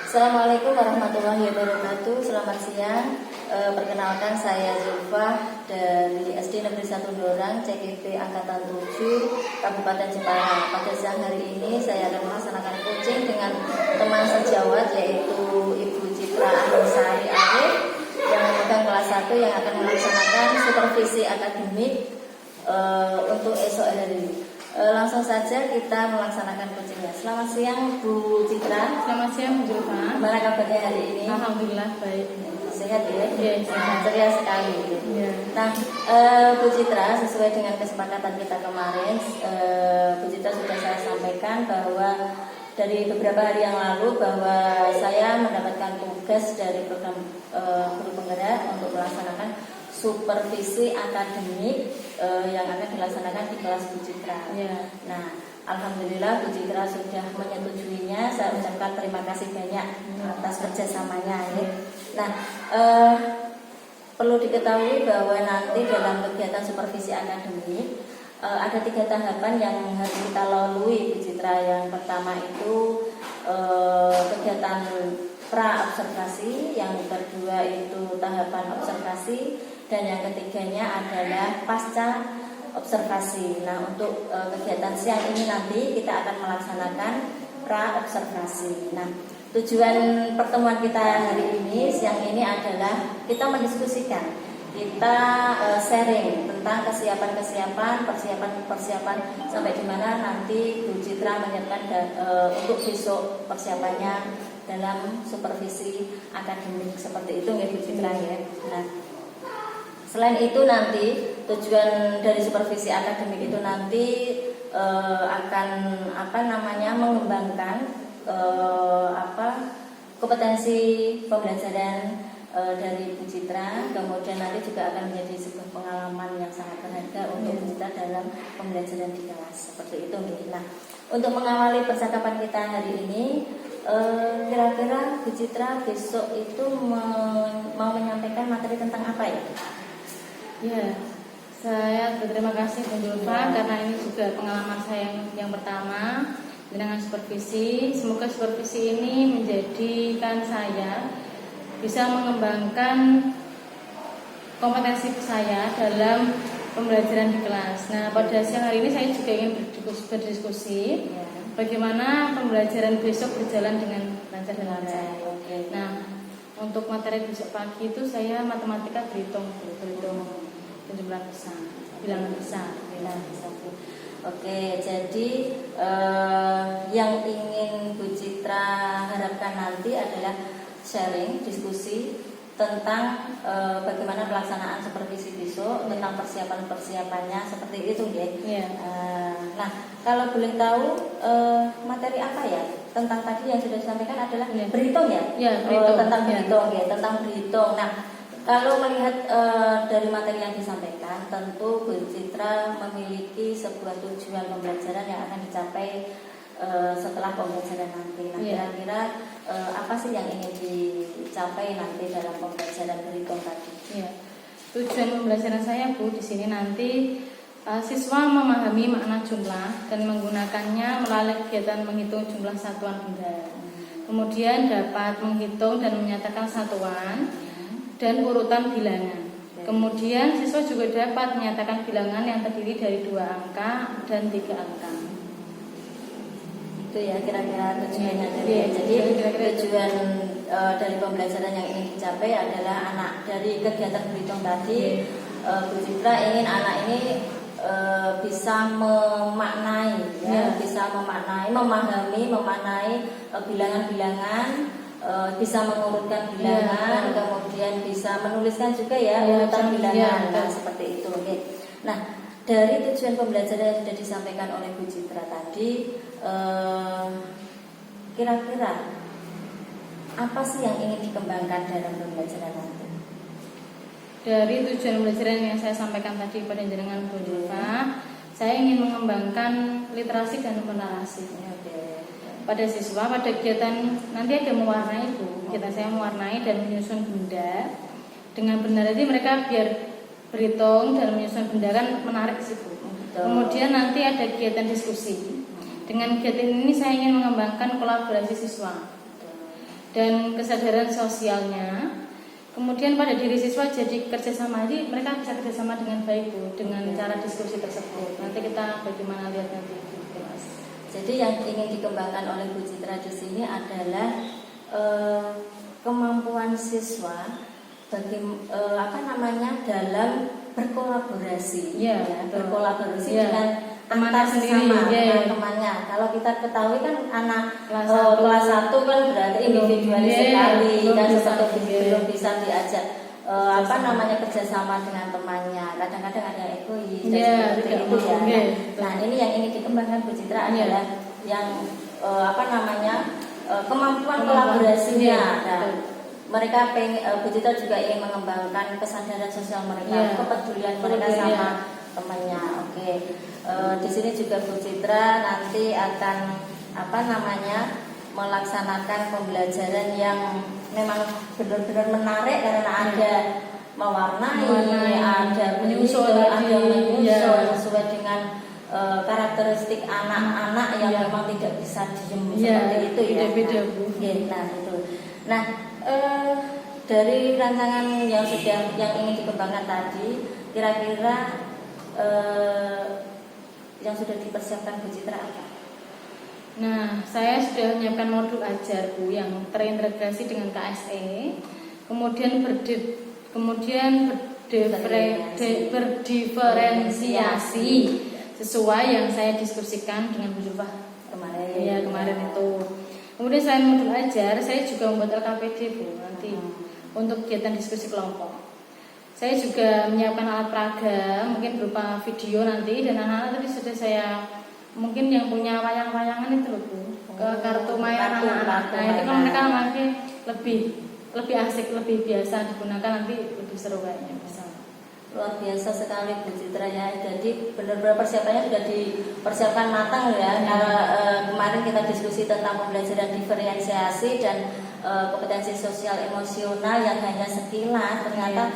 Assalamualaikum warahmatullahi wabarakatuh. Selamat siang. Perkenalkan saya Zulfa dari SD Negeri 1 Dorang, CGP Angkatan 7, Kabupaten Jepara. Pada siang hari ini saya akan melaksanakan coaching dengan teman sejawat yaitu Ibu Citra Anisari Arif yang memegang kelas 1 yang akan melaksanakan supervisi akademik untuk esok hari. Langsung saja kita melaksanakan coachingnya. Selamat siang Bu Citra. Selamat siang Bu Zulfa. Gimana kabarnya hari ini? Alhamdulillah baik. Sehat ya? Iya, sehat. Ceria sekali. Ya. Nah, Bu Citra, sesuai dengan kesepakatan kita kemarin, Bu Citra sudah saya sampaikan bahwa dari beberapa hari yang lalu bahwa saya mendapatkan tugas dari program guru penggerak untuk melaksanakan supervisi akademik yang akan dilaksanakan di kelas Bu Citra. Ya. Nah, alhamdulillah Bu Citra sudah menyetujuinya. Saya ucapkan terima kasih banyak atas kerjasamanya. Ya. Nah, perlu diketahui bahwa nanti dalam kegiatan supervisi akademik ada 3 tahapan yang harus kita lalui Bu Citra. Yang pertama itu kegiatan pra-observasi, yang kedua itu tahapan observasi, dan yang ketiganya adalah pasca observasi. Nah, untuk kegiatan siang ini nanti kita akan melaksanakan pra-observasi. Nah, tujuan pertemuan kita hari ini siang ini adalah kita mendiskusikan, kita sharing tentang persiapan sampai di mana nanti Bu Citra menyiapkan untuk besok persiapannya dalam supervisi akademik seperti itu ya Bu Citra ya. Nah, selain itu nanti tujuan dari supervisi akademik itu nanti akan mengembangkan kompetensi pembelajaran dari Bu Citra, kemudian nanti juga akan menjadi sebuah pengalaman yang sangat berharga untuk Bu Citra dalam pembelajaran di kelas seperti itu. Nah, untuk mengawali percakapan kita hari ini, kira-kira Bu Citra besok itu mau menyampaikan materi tentang apa ya? Ya, saya berterima kasih Bu Zulfa karena ini juga pengalaman saya yang pertama dengan supervisi. Semoga supervisi ini menjadikan saya bisa mengembangkan kompetensi saya dalam pembelajaran di kelas. Nah, pada siang hari ini saya juga ingin berdiskusi bagaimana pembelajaran besok berjalan dengan lancar dan lancar. Nah, untuk materi besok pagi itu saya matematika berhitung jumlah besar, bilangan besar. Oke, jadi yang ingin Bu Citra harapkan nanti adalah sharing, diskusi tentang bagaimana pelaksanaan supervisi besok, tentang persiapannya seperti itu ya. Nah, kalau boleh tahu materi apa ya tentang tadi yang sudah disampaikan adalah berhitung ya? Berhitung. Tentang berhitung ya, tentang berhitung. Nah, kalau melihat dari materi yang disampaikan, tentu Bu Citra memiliki sebuah tujuan pembelajaran yang akan dicapai setelah pembelajaran nanti. Nah, kira-kira apa sih yang ingin dicapai nanti dalam pembelajaran berhitung tadi? Tujuan pembelajaran saya Bu di sini nanti siswa memahami makna jumlah dan menggunakannya melalui kegiatan menghitung jumlah satuan benda. Kemudian dapat menghitung dan menyatakan satuan dan urutan bilangan. Kemudian siswa juga dapat menyatakan bilangan yang terdiri dari 2 angka dan 3 angka. Itu ya kira-kira tujuannya. Jadi tujuan dari pembelajaran yang ingin dicapai adalah anak dari kegiatan berhitung tadi. Bu Citra ingin anak ini bisa memaknai, memaknai bilangan-bilangan, bisa mengurutkan bilangan, kemudian bisa menuliskan juga ya urutan bilangan. Nah, seperti itu. Oke. Nah, dari tujuan pembelajaran yang sudah disampaikan oleh Bu Citra tadi, kira-kira apa sih yang ingin dikembangkan dalam pembelajaran nanti? Dari tujuan pembelajaran yang saya sampaikan tadi pada jenengan Bu Zulfa, saya ingin mengembangkan literasi dan narasi. Pada siswa, pada kegiatan nanti ada mewarnai Bu. Kegiatan saya mewarnai dan menyusun benda. Dengan benar jadi mereka biar berhitung dan menyusun benda kan menarik sih Bu. Kemudian nanti ada kegiatan diskusi. Dengan kegiatan ini saya ingin mengembangkan kolaborasi siswa. dan kesadaran sosialnya. Kemudian pada diri siswa jadi kerjasama, jadi mereka bisa kerjasama dengan baik Bu, dengan cara diskusi tersebut. Nanti kita bagaimana lihat nanti gitu, Mas. Jadi yang ingin dikembangkan oleh Bu Citra di sini adalah kemampuan siswa dalam berkolaborasi, berkolaborasi dengan antar sesama teman-temannya. Kalau kita ketahui kan anak kelas 1 kan berarti individualis sekali dan seperti belum bisa diajak kerjasama dengan temannya. Kadang-kadang ada egois dan seperti itu ya. Nah, ini yang ingin dikembangkan Bu Citra adalah yang kemampuan kolaborasinya. Mereka Bu Citra juga ingin mengembangkan kesadaran sosial mereka, kepedulian mereka sama temannya. Oke. Di sini juga Bu Citra nanti akan melaksanakan pembelajaran yang memang benar-benar menarik karena ada mewarnai, ada menyusun, sesuai dengan karakteristik anak-anak yang memang tidak bisa diem seperti itu ya. Beda-beda Bu. Nah itu. Nah dari rancangan yang ingin dikembangkan tadi, kira-kira yang sudah dipersiapkan Bu Citra apa? Nah, saya sudah menyiapkan modul ajar Bu yang terintegrasi dengan KSE, kemudian berdiferensiasi sesuai yang saya diskusikan dengan Bu Zulfah kemarin itu. Kemudian selain modul ajar, saya juga membuat LKPD Bu nanti untuk kegiatan diskusi kelompok. Saya juga menyiapkan alat peraga, mungkin berupa video nanti, dan anak-anak tadi sudah saya mungkin yang punya wayang-wayangan itu loh Bu, ke kartu mainan anak-anak. Nah itu kan mereka nanti lebih asik, lebih biasa digunakan, nanti lebih seru kayaknya bersama. Luar biasa sekali Bu Citra ya. Jadi benar-benar persiapannya sudah dipersiapkan matang ya. Kemarin kita diskusi tentang pembelajaran diferensiasi dan kompetensi sosial emosional yang hanya sekilas, ternyata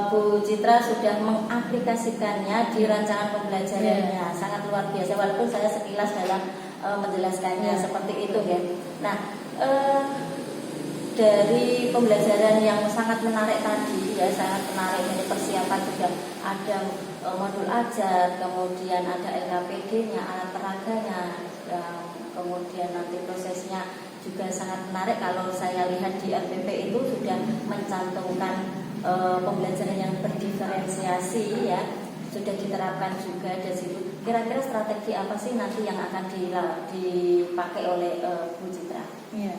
Bu Citra sudah mengaplikasikannya di rancangan pembelajarannya. Sangat luar biasa, walaupun saya sekilas dalam menjelaskannya seperti itu ya. Nah, dari pembelajaran yang sangat menarik tadi ya, sangat menarik, dari persiapan juga ada modul ajar, kemudian ada LKPD-nya, alat peraganya, kemudian nanti prosesnya juga sangat menarik. Kalau saya lihat di RPP itu sudah mencantumkan pembelajaran yang berdiferensiasi ya, sudah diterapkan juga di situ. Kira-kira strategi apa sih nanti yang akan dipakai oleh Bu Citra? Iya.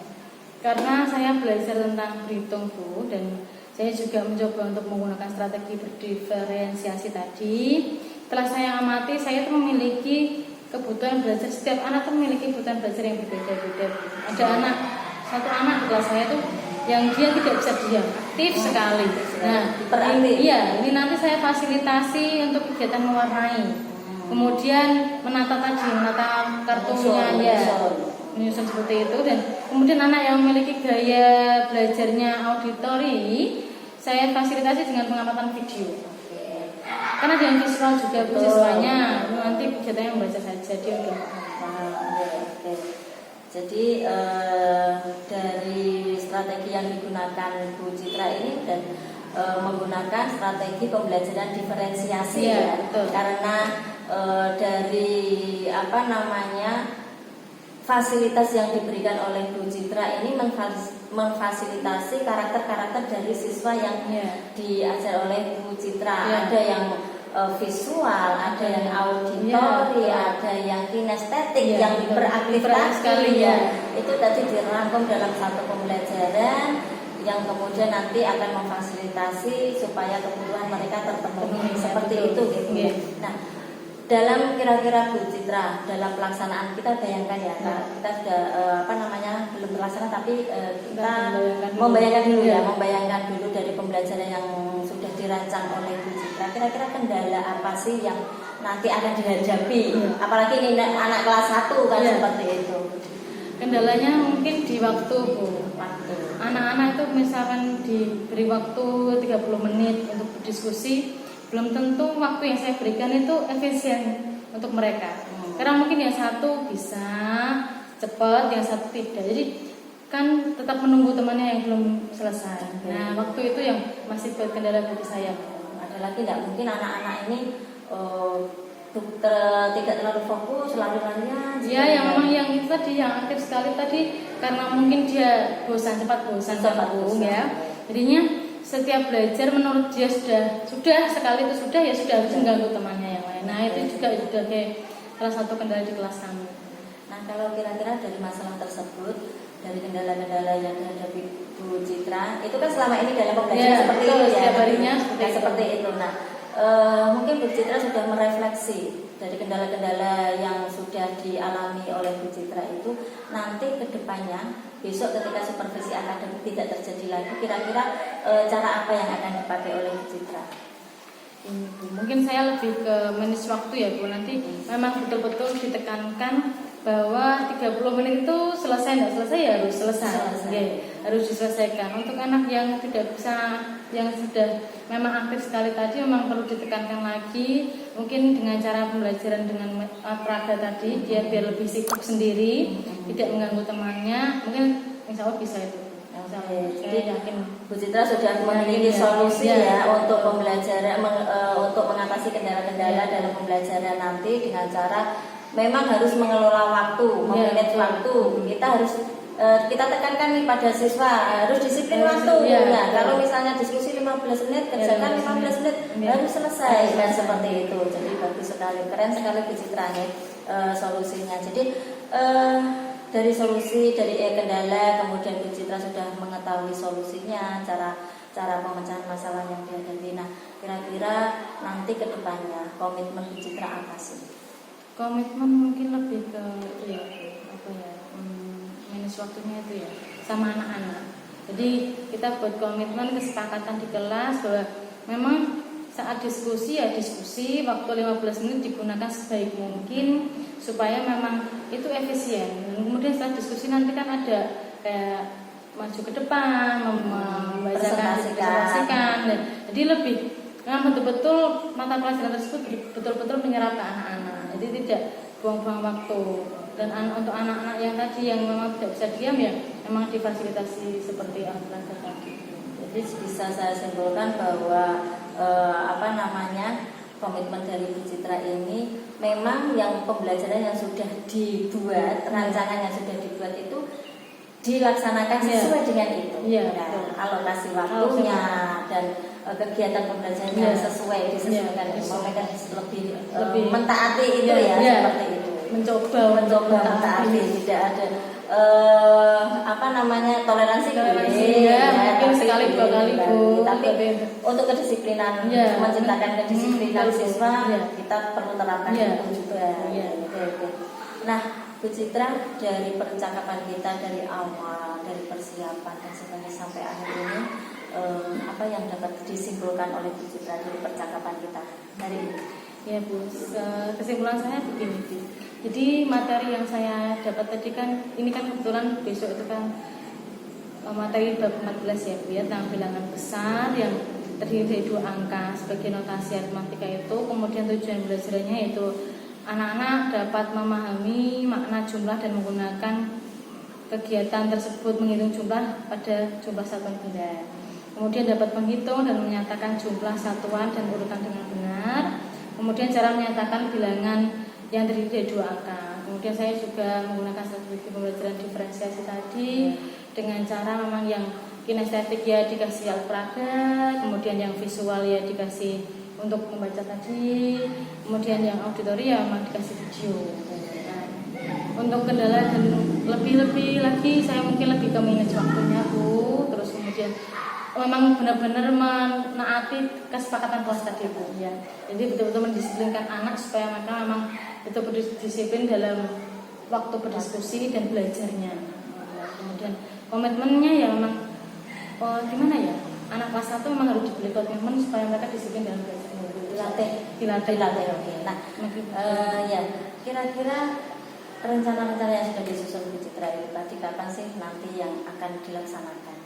Karena saya belajar tentang berhitung Bu, dan saya juga mencoba untuk menggunakan strategi berdiferensiasi tadi. Setelah saya amati, saya tuh memiliki kebutuhan belajar, setiap anak tuh memiliki kebutuhan belajar yang berbeda-beda. Ada satu anak di kelas saya tuh yang dia tidak bisa diam, aktif sekali. Nah, ini nanti saya fasilitasi untuk kegiatan mewarnai. Kemudian menata kartunya menyusun seperti itu, dan kemudian anak yang memiliki gaya belajarnya auditori, saya fasilitasi dengan pengamatan video. Karena dengan visual juga Bu siswanya, nanti kegiatannya membaca saja dia udah paham. Jadi dari strategi yang digunakan Bu Citra ini dan menggunakan strategi pembelajaran diferensiasi ya, karena dari fasilitas yang diberikan oleh Bu Citra ini memfasilitasi karakter-karakter dari siswa yang diajar oleh Bu Citra. Ada yang visual, ada yang auditori, ada yang kinestetik, yang beraktivitas ya. Itu tadi dirangkum dalam satu pembelajaran yang kemudian nanti akan memfasilitasi supaya kebutuhan mereka terpenuhi seperti itu gitu. Nah, dalam kira-kira Bu Citra dalam pelaksanaan kita bayangkan ya, kita sudah belum terlaksana, tapi kita membayangkan dulu dari pembelajaran yang sudah dirancang oleh Bu Citra. Kira-kira kendala apa sih yang nanti akan dihadapi? Apalagi ini anak kelas 1 kan seperti itu. Kendalanya mungkin di waktu Bu. Anak-anak itu misalkan diberi waktu 30 menit untuk berdiskusi, belum tentu waktu yang saya berikan itu efisien untuk mereka. Karena mungkin yang satu bisa cepat, yang satu tidak. Jadi kan tetap menunggu temannya yang belum selesai. Nah, waktu itu yang masih buat kendala bagi saya. Ada lagi nggak mungkin anak-anak ini tidak terlalu fokus, lari-larinya? Ya, yang memang yang itu tadi yang aktif sekali tadi karena mungkin dia cepat bosan ya. Jadinya setiap belajar menurut dia sudah sekali itu ya sudah harus mengganggu temannya yang lain. Nah, itu juga sudah kayak salah satu kendala di kelas kami. Nah, kalau kira-kira dari masalah tersebut, dari kendala-kendala yang dihadapi Bu Citra, itu kan selama ini dalam pembelajaran seperti itu ya. Setiap harinya seperti itu. Nah, mungkin Bu Citra sudah merefleksi dari kendala-kendala yang sudah dialami oleh Bu Citra itu, nanti ke depannya besok ketika supervisi akademik tidak terjadi lagi, kira-kira cara apa yang akan dipakai oleh Bu Citra? Mungkin saya lebih ke manage waktu ya Bu. Nanti memang betul-betul ditekankan bahwa 30 menit itu selesai, nggak selesai ya harus selesai. Harus diselesaikan. Untuk anak yang tidak bisa, yang sudah memang aktif sekali tadi, memang perlu ditekankan lagi. Mungkin dengan cara pembelajaran dengan praga tadi, dia biar lebih sibuk sendiri, tidak mengganggu temannya. Mungkin insya Allah bisa itu. Jadi yakin Bu Citra sudah memiliki solusi ya untuk pembelajaran, untuk mengatasi kendala-kendala dalam pembelajaran nanti dengan cara memang harus mengelola waktu, memanage waktu. Kita harus kita tekankan nih pada siswa harus disiplin waktu. Nah, kalau misalnya diskusi 15 menit, kerjakan 15 menit harus selesai. Dan seperti itu. Jadi bagus sekali, keren sekali Bu Citra nih solusinya. Jadi dari solusi dari kendala, kemudian Bu Citra sudah mengetahui solusinya, cara pemecahan masalah yang dihadapi. Nah, kira-kira nanti ke depannya komitmen Bu Citra apa sih? Komitmen mungkin lebih ke manage waktunya itu ya sama anak-anak. Jadi kita buat komitmen kesepakatan di kelas bahwa memang saat diskusi ya diskusi, waktu 15 menit digunakan sebaik mungkin supaya memang itu efisien. Dan kemudian setelah diskusi nanti kan ada kayak maju ke depan, membacakan, presentasikan. Jadi lebih memang betul-betul mata pelajaran tersebut betul-betul menyerap ke anak-anak. Jadi tidak buang-buang waktu. Dan untuk anak-anak yang tadi yang memang tidak bisa diam ya memang difasilitasi seperti alat tadi. Jadi bisa saya simpulkan bahwa komitmen dari Bu Citra ini memang yang pembelajaran yang sudah dibuat, rancangan yang sudah dibuat itu dilaksanakan sesuai dengan itu. Alokasi waktunya dan kegiatan pembelajarannya disesuaikan. Mereka lebih mentaati itu seperti itu. Mencoba mentaati, tidak ada toleransi mungkin sekali dua kali Bu, tapi untuk kedisiplinan menciptakan kedisiplinan siswa kita perlu terapkan itu juga. Nah, Bu Citra, dari percakapan kita dari awal, dari persiapan dan sebagainya sampai akhir ini, apa yang dapat disimpulkan oleh Bu Citra dari percakapan kita hari ini? Ya Bu, kesimpulan saya begini Bu. Jadi materi yang saya dapat tadi kan, ini kan kebetulan besok itu kan materi bab 14 ya Bu ya, tentang bilangan besar yang terdiri dari 2 angka sebagai notasi aritmatika itu. Kemudian tujuan belajarnya yaitu anak-anak dapat memahami makna jumlah dan menggunakan kegiatan tersebut menghitung jumlah pada jumlah satuan benda. Kemudian dapat menghitung dan menyatakan jumlah satuan dan urutan dengan benar. Kemudian cara menyatakan bilangan yang terdiri dari 2 angka. Kemudian saya juga menggunakan strategi pembelajaran diferensiasi tadi dengan cara memang yang kinestetik ya dikasih alat peraga, kemudian yang visual ya dikasih untuk membaca tadi, kemudian yang auditori ya memang dikasih video. Nah, untuk kendala dan lebih lagi saya mungkin lebih ke manage waktunya Bu, terus kemudian memang benar-benar menaati kesepakatan kelas tadi Bu ya. Jadi betul-betul mendisiplinkan anak supaya mereka memang betul-betul disiplin dalam waktu berdiskusi dan belajarnya. Kemudian komitmennya ya memang gimana ya, anak kelas 1 memang harus diberi komitmen supaya mereka disiplin dalam belajarnya. Dilatih. Oke. Nah, kira-kira rencana-rencana yang sudah disusun Bu Citra itu tadi kapan sih nanti yang akan dilaksanakan?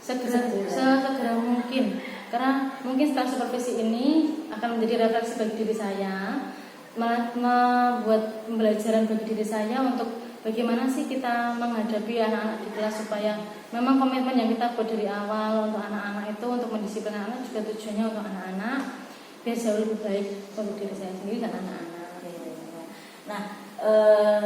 Segera mungkin, karena mungkin setelah supervisi ini akan menjadi refleksi bagi diri saya, membuat pembelajaran bagi diri saya untuk bagaimana sih kita menghadapi anak-anak di kelas supaya memang komitmen yang kita buat dari awal untuk anak-anak itu untuk mendisiplinkan anak juga tujuannya untuk anak-anak biar jauh lebih baik untuk diri saya sendiri dan anak-anak. Nah,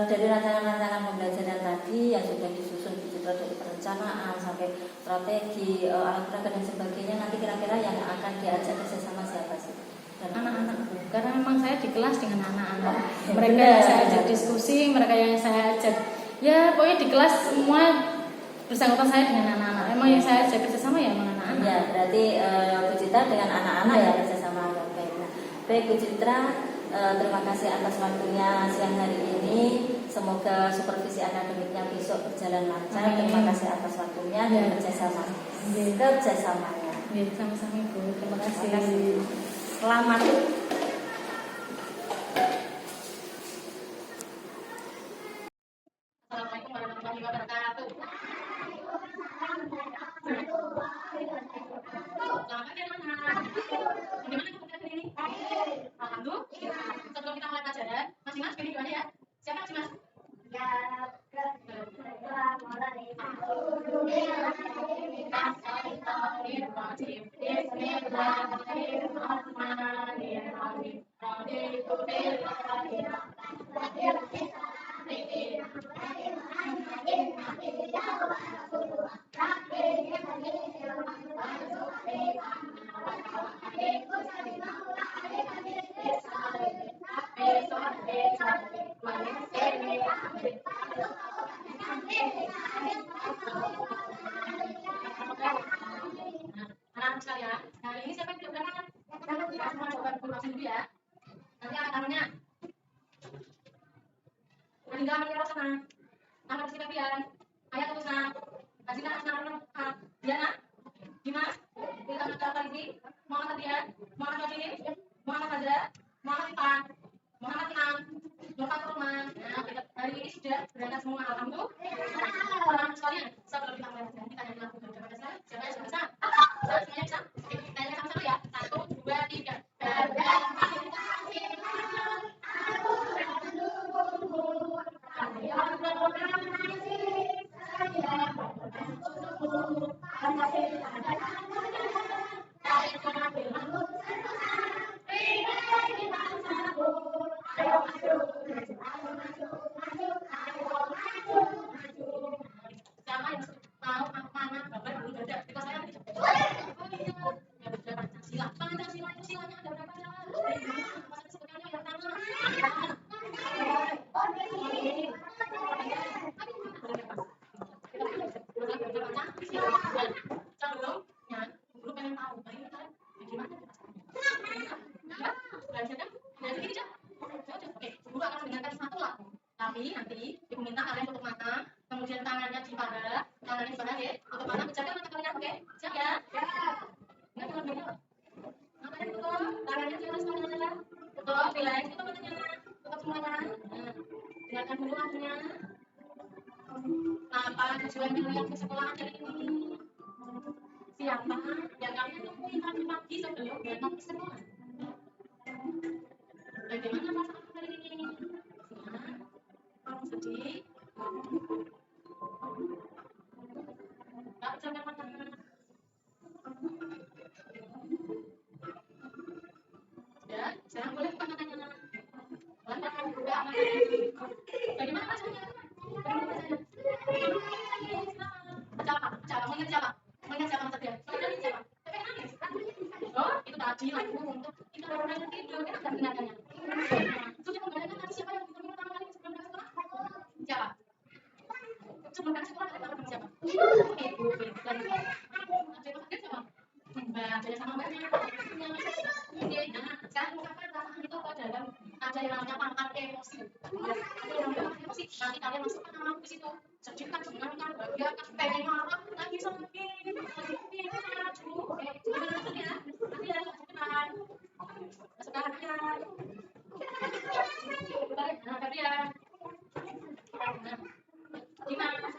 dari rancangan-rancangan pembelajaran tadi yang sudah disusun dari perencanaan sampai strategi, alat peraga dan sebagainya, nanti kira-kira yang akan diajak kerjasama siapa sih? Dan anak-anak, karena memang saya di kelas dengan anak-anak, mereka yang saya ajak diskusi, mereka yang saya ajak, ya pokoknya di kelas semua bersangkutan saya dengan anak-anak. Memang yang saya ajak kerjasama ya memang anak-anak. Ya, berarti Bu Citra dengan anak-anak ya kerjasama. Baik, nah, baik Bu Citra, terima kasih atas waktunya siang hari ini. Semoga supervisi akademiknya besok berjalan lancar. Terima kasih atas waktunya dan kerjasamanya. Sama-sama Ibu. Terima kasih. Selamat. Assalamualaikum warahmatullahi wabarakatuh. Selamat ya anak-anak. Bagaimana kemudian hari ini? Alhamdulillah. Sebelum kita mulai pelajaran, Mas pilih doanya ya. Siapa Mas? Anak-anak sekalian, hari ini siapa yang tidak berangkat? Kita semua coba berlangsung dulu ya. Nanti akan tamunya. Adinda Amelia Rosana, nama resmi kalian. Ayah Tutusna, Azina Asna Diana, Dimas, Wildan Abdul Farizi, Muhammad Adian, Muhammad Wajidin, Muhammad Hazra, Muhammad Ipan, Muhammad Inam, Nurfat Rahman. Nah, hari ini sudah berangkat semua. Alhamdulillah. Anak-anak sekalian, sebelum kita mulai pelajaran, kita yang lakukan coba dasar. Siapa yang sudah bisa? Semuanya bisa? Oke, kita yang sama-sama ya. 1, 2, 3. Siapa yang tahu mana gambar burung gada? Di kelas saya ada. Oh iya, ya betul Pancasila. Pancasila itu silanya ada berapa ya? Masa disebutkannya yang pertama. Sebelumnya, guru pengen tahu, bagaimana ya, belajar kan? Belajar gini, Cak. Oke, guru akan mendengarkan satu lagu. Tapi nanti ibu minta kalian tutup mata, kemudian tangannya dipada, tangannya dipada ya, tutup mata, pejamkan mata kalian, oke? Siap ya? Nggak tahu lagunya apa? Matanya tutup, tangannya di atas kepala, tutup, relax, tutup matanya, tutup semuanya. Nah, dengarkan dulu lagunya. Apa tujuan kalian ke sekolah hari ini? Siapa yang kalian temuin pagi-pagi sebelum berangkat ke sekolah? Bagaimana perasaan hari ini? Senang? Sedih? Nggak pejamkan mata. Ya, sekarang boleh buka matanya. Pelan-pelan buka matanya. Bagaimana rasanya? Bagaimana rasanya? Siapa? Siapa? Mau ingat siapa? Mau ingat siapa maksudnya? Soalnya siapa? Tapi nangis. Oh, itu tadi lagu untuk kita orang yang tidur. Kita nggak mendengarkannya. Sudah membayangkan tadi siapa yang ditemui pertama kali sebelum berangkat sekolah? Siapa? Sebelum berangkat sekolah ada teman siapa? Ibu. Ada siapa? Mbak, ada sama mbaknya. Nah, sekarang ungkapkan perasaan itu ke dalam ada yang namanya pangkat emosi. Ada yang namanya emosi. Nanti kalian masukkan nama ke situ. Sedih kan, senang kan, bahagia kan, pengen marah, nangis lagi, aduh. Oke, coba masuk ya. Nanti ya, cepetan. Masukkan ya. Nah, tadi ya. Nah, gimana?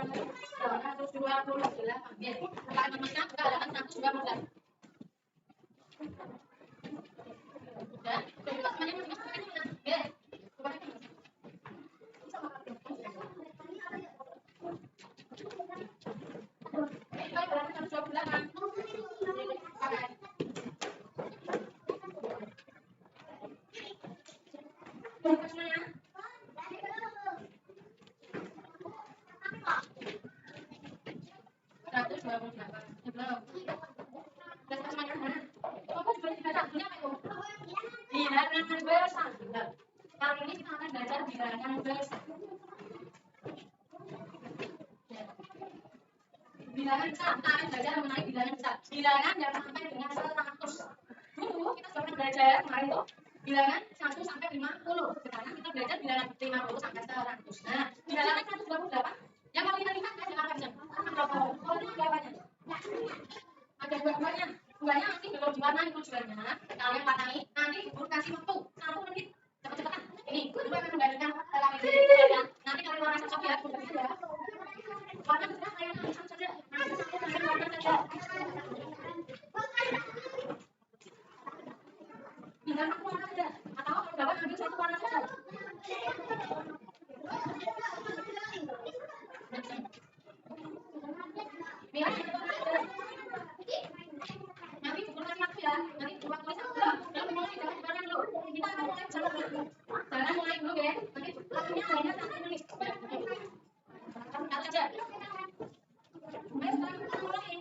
128. Ya. Kalau memasukkan ke halaman 128. Dan coba semuanya masing-masing mana? Ya. Coba kita masuk. Kalau halaman 128. Coba semuanya. Bilangan besar. Kali ini kita akan belajar bilangan besar. Bilangan besar, kita akan belajar mengenai bilangan besar. Bilangan yang sampai dengan 100. Dulu kita sudah pernah belajar kemarin tuh bilangan 1 sampai 50. Sekarang kita belajar bilangan 50 sampai 100. Nah, bilangan 128 yang mau kita lihat ada apa aja? Oh, ini ada apanya? Ada dua-duanya. Duanya nanti belum diwarnai tujuannya. Kalian warnai, nanti guru kasih waktu 1 menit. Cepet-cepetan. Ini, guru akan membandingkan ya. Nanti kalian warna cocok ya, guru ya. Warna berapa kalian sama saja. Nanti kalian warna saja. Tinggal satu warna saja. Atau kalau dapat ambil satu warna saja. Biar nanti guru kasih waktu ya. Nanti guru tulis satu. Mulai jangan sebarang dulu. Kita akan mulai jalan dulu. Jangan mulai dulu ya. Nanti lakunya hanya 1 menit. Catat saja. Ayo sekarang kita mulai.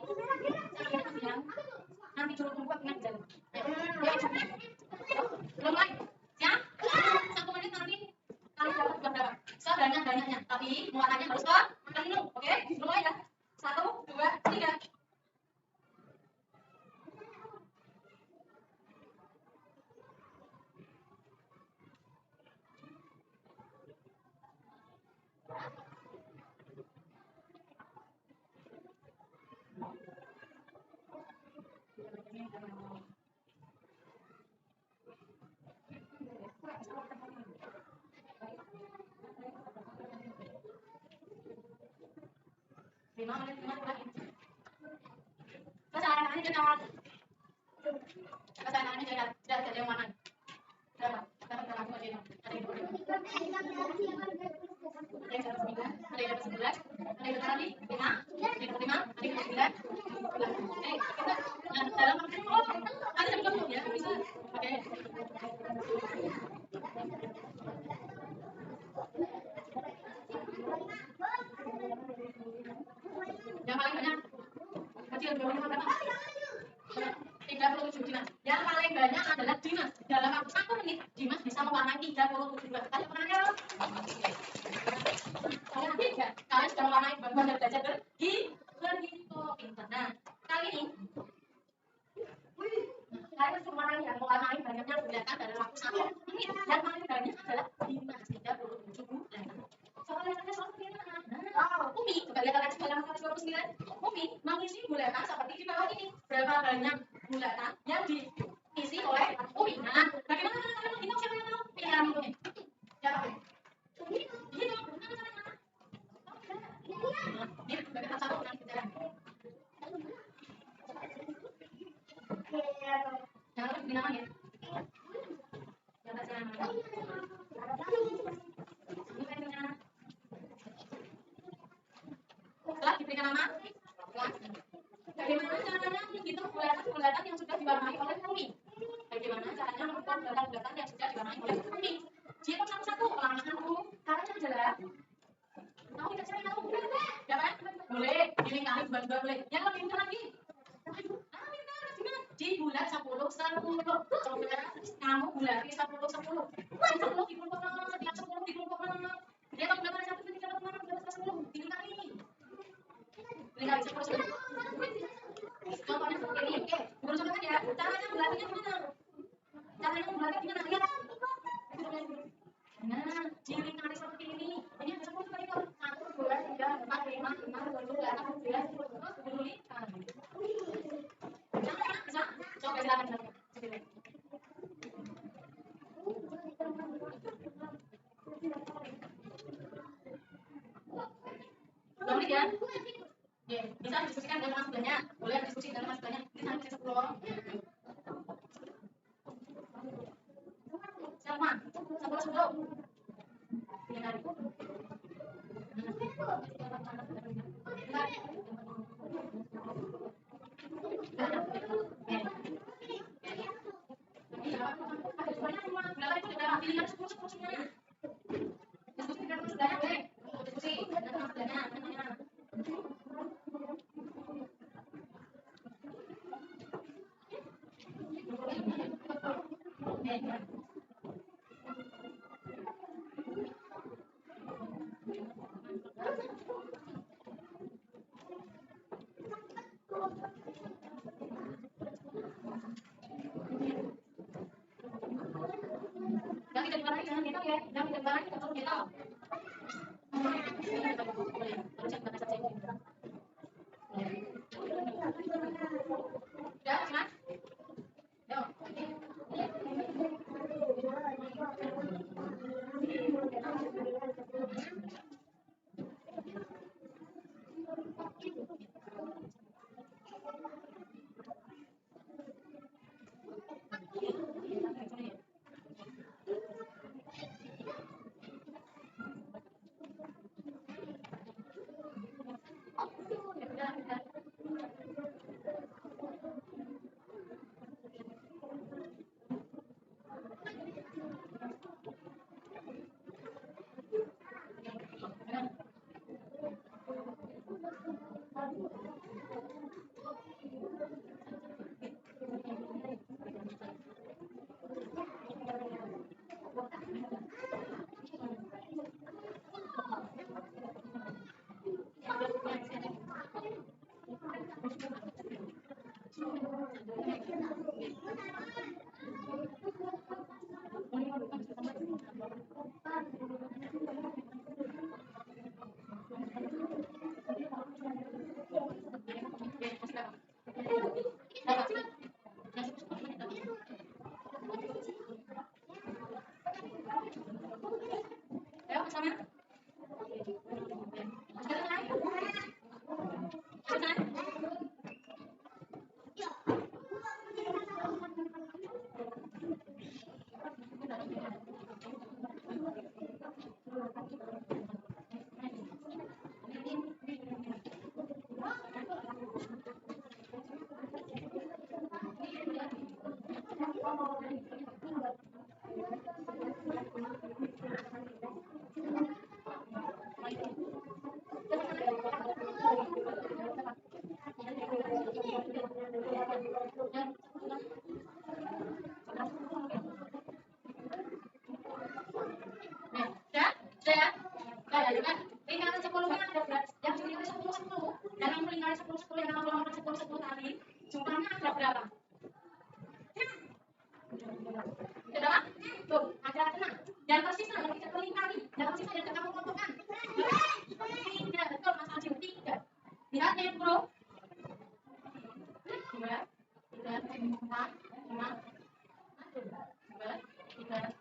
Saya bilang nanti guru tunggu aku ngajar. Belum mulai. Siap? 1 menit nanti kalian dapat berapa? Sebanyak-banyaknya. Tapi muatannya harus penuh. Oke? Mulai ya. 1, 2, 3. Lima menit lagi. Kesayangannya jangan. Kesayangannya jangan. Sudah ada yang mana? Berapa? Berapa lagu aja yang ada yang boleh. Ada yang 9, ada yang 11, ada yang tadi 5, ada yang 5, ada yang 9. Kita dalam waktu ada yang belum ya bisa. Oke. Yang paling banyak kecil berapa? 37 Dimas. Yang paling banyak adalah Dimas. Dalam waktu 1 menit, Dimas bisa mewarnai 37 gelas. Kalian pernah ya? Kalian tidak? Kalian sudah mewarnai baru belajar pintar. Nah, kali ini kalian sudah mewarnai banyaknya bulatan dalam waktu 1 menit. Yang paling banyak adalah Dimas 37 bulatan. Soalnya seperti ini. Umi, coba lihat aja dalam 129. Umi mengisi bulatan seperti di bawah ini. Berapa banyak bulatan yang diisi oleh Umi? Nah, bagaimana kalian kita siapa yang tahu pilihan ini? Siapa? Ini bagaimana satu nanti kita jangan lupa bilang ya. Jangan salah. Setelah diberikan nama, bagaimana caranya menghitung bulatan-bulatan yang sudah diwarnai oleh Umi? Bagaimana caranya menghitung bulatan-bulatan yang sudah diwarnai oleh Umi? Dihitung satu-satu, pelanggaranku. Caranya adalah, tahu tidak cara tahu? Ya kan? Boleh, dilingkari dua-dua boleh. Yang lebih mudah lagi. Di bulan 10. Coba kamu bulati 10. 10 dikumpulkan, setiap 10 dikumpulkan. Dia kalau dapat 1 nanti dapat 6, dapat 10. Dilingkari. Dilingkari 10. Contohnya seperti ini. Oke, guru contohkan ya. Caranya bulatinya gimana? Caranya membulatnya gimana? Lihat. Nah, dilingkari seperti ini. Ini ada 10 kali kok. 1, 2, 3, 4, 5, 6, 7, 8, 9, 10. Terus guru lihat. Bisa? Coba silakan. ya. Ya, bisa diskusikan dengan mas banyak, boleh diskusi dengan mas banyak. Ini sampai 10. Sama, 10. Ya, jangan kita barang jangan kita ya, jangan kita barang kita turun kita. Ya, mas. Ayo sama. Lingkaran 10 kan ada berapa? Yang di lingkaran 10 dalam lingkaran 10 yang lingkaran 10 tadi jumlahnya ada berapa? Ada apa? Tuh, ada 6. Dan tersisa yang tidak terlingkari, dan tersisa yang tidak kamu kelompokkan. 3, betul Mas Ajim, 3. Lihat ya, Bro. 2, 3, 4, 5, 2, 3,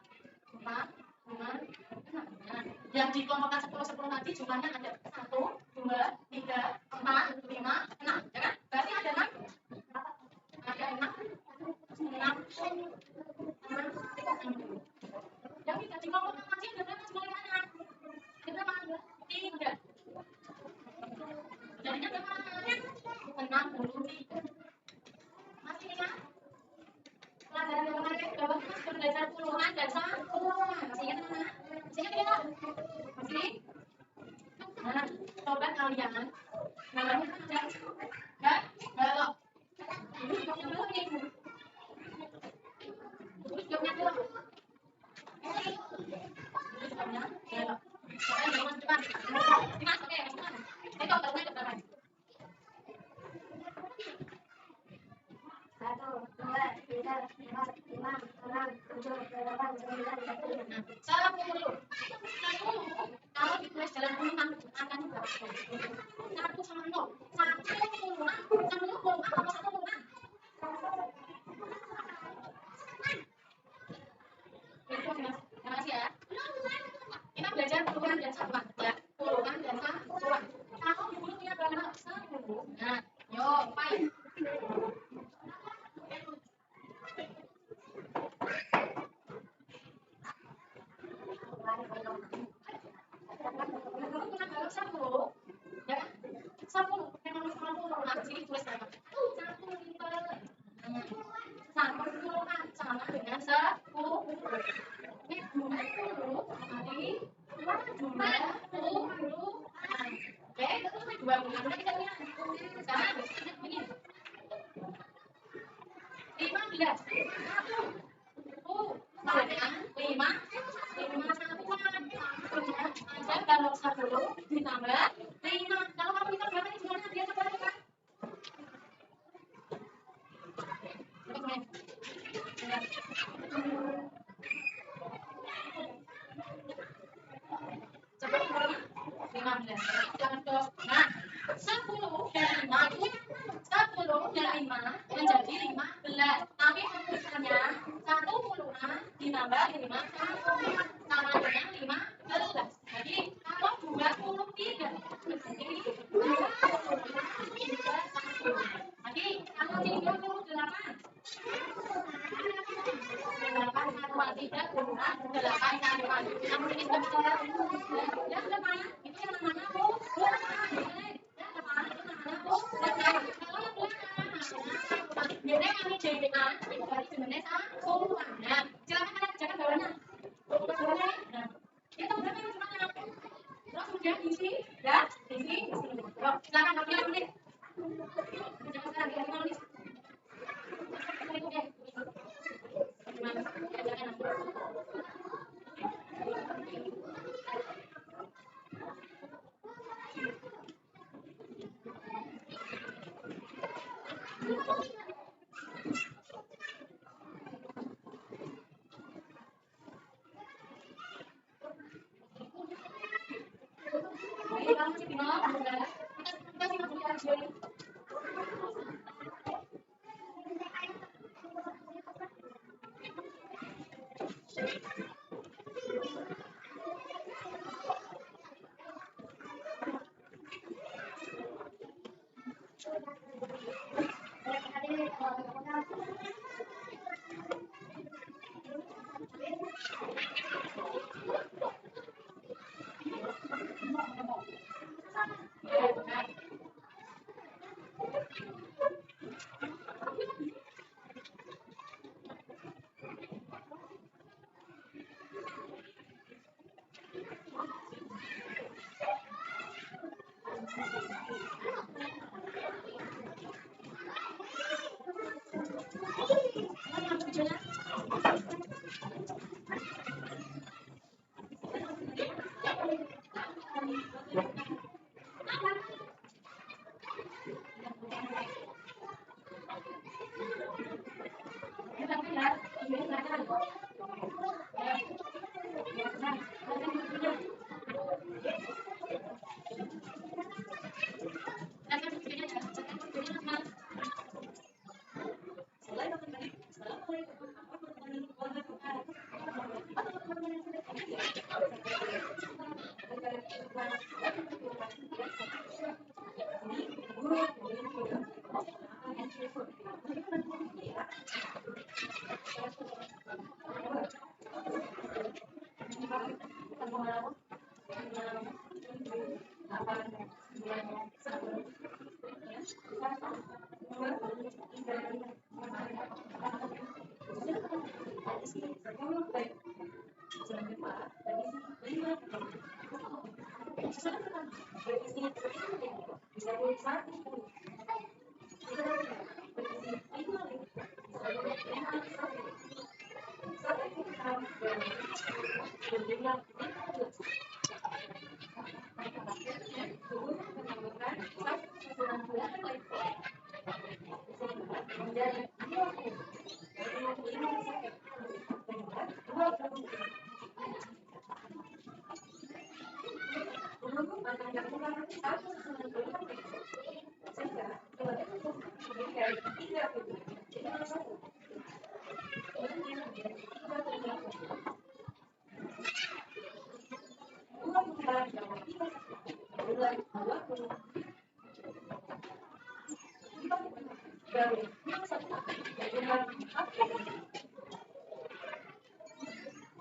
4, 5, 6. Yang dikelompokkan 10 tadi jumlahnya ada 1, 2, 3, 4, 5, 6. Ya kan? Berarti ada 6. Ada 6. 6. Yang tidak dikelompokkan tadi ada berapa jumlahnya? Ada berapa? 3. Jadinya berapa? 63. Masih ingat? Pelajaran yang kemarin bahwa kita belajar puluhan dan satuan. Masih ingat teman-teman? Masih ingat ya? Masih? Nah, coba kalian namanya kan belok. Ini jawabnya belok nih. Ini jawabnya belok. Ini jawabnya belok. Coba yang mas depan. Mas, oke, mas depan. Ini kok beloknya ke belakang. 1, 2, 3, 4, 5, 6, 7, 8, 9, 10. Salah dulu. Kalau ditulis dalam urutan akan juga 1 sama 0. 1 puluhan, 10 puluhan, sama 1 puluhan. Itu mas. Terima kasih ya. Kita belajar puluhan dan satuan. Ya, puluhan dan satuan. Kalau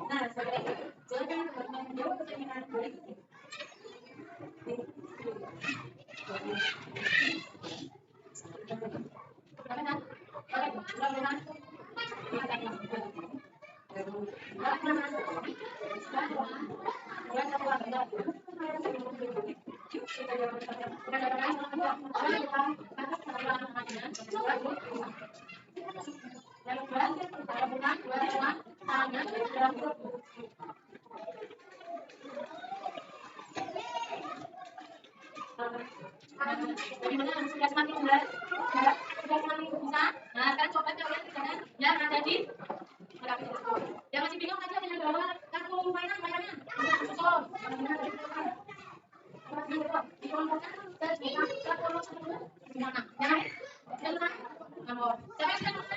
Nah, seperti itu. Silakan teman-teman jawab Gimana? Sudah semakin jelas? Sudah semakin bisa? Nah, sekarang coba kalian kerjakan yang ada di yang masih bingung tadi ada yang bawa kartu mainan. Susun. Gimana? Jangan. Jangan. Nomor. Siapa yang sudah?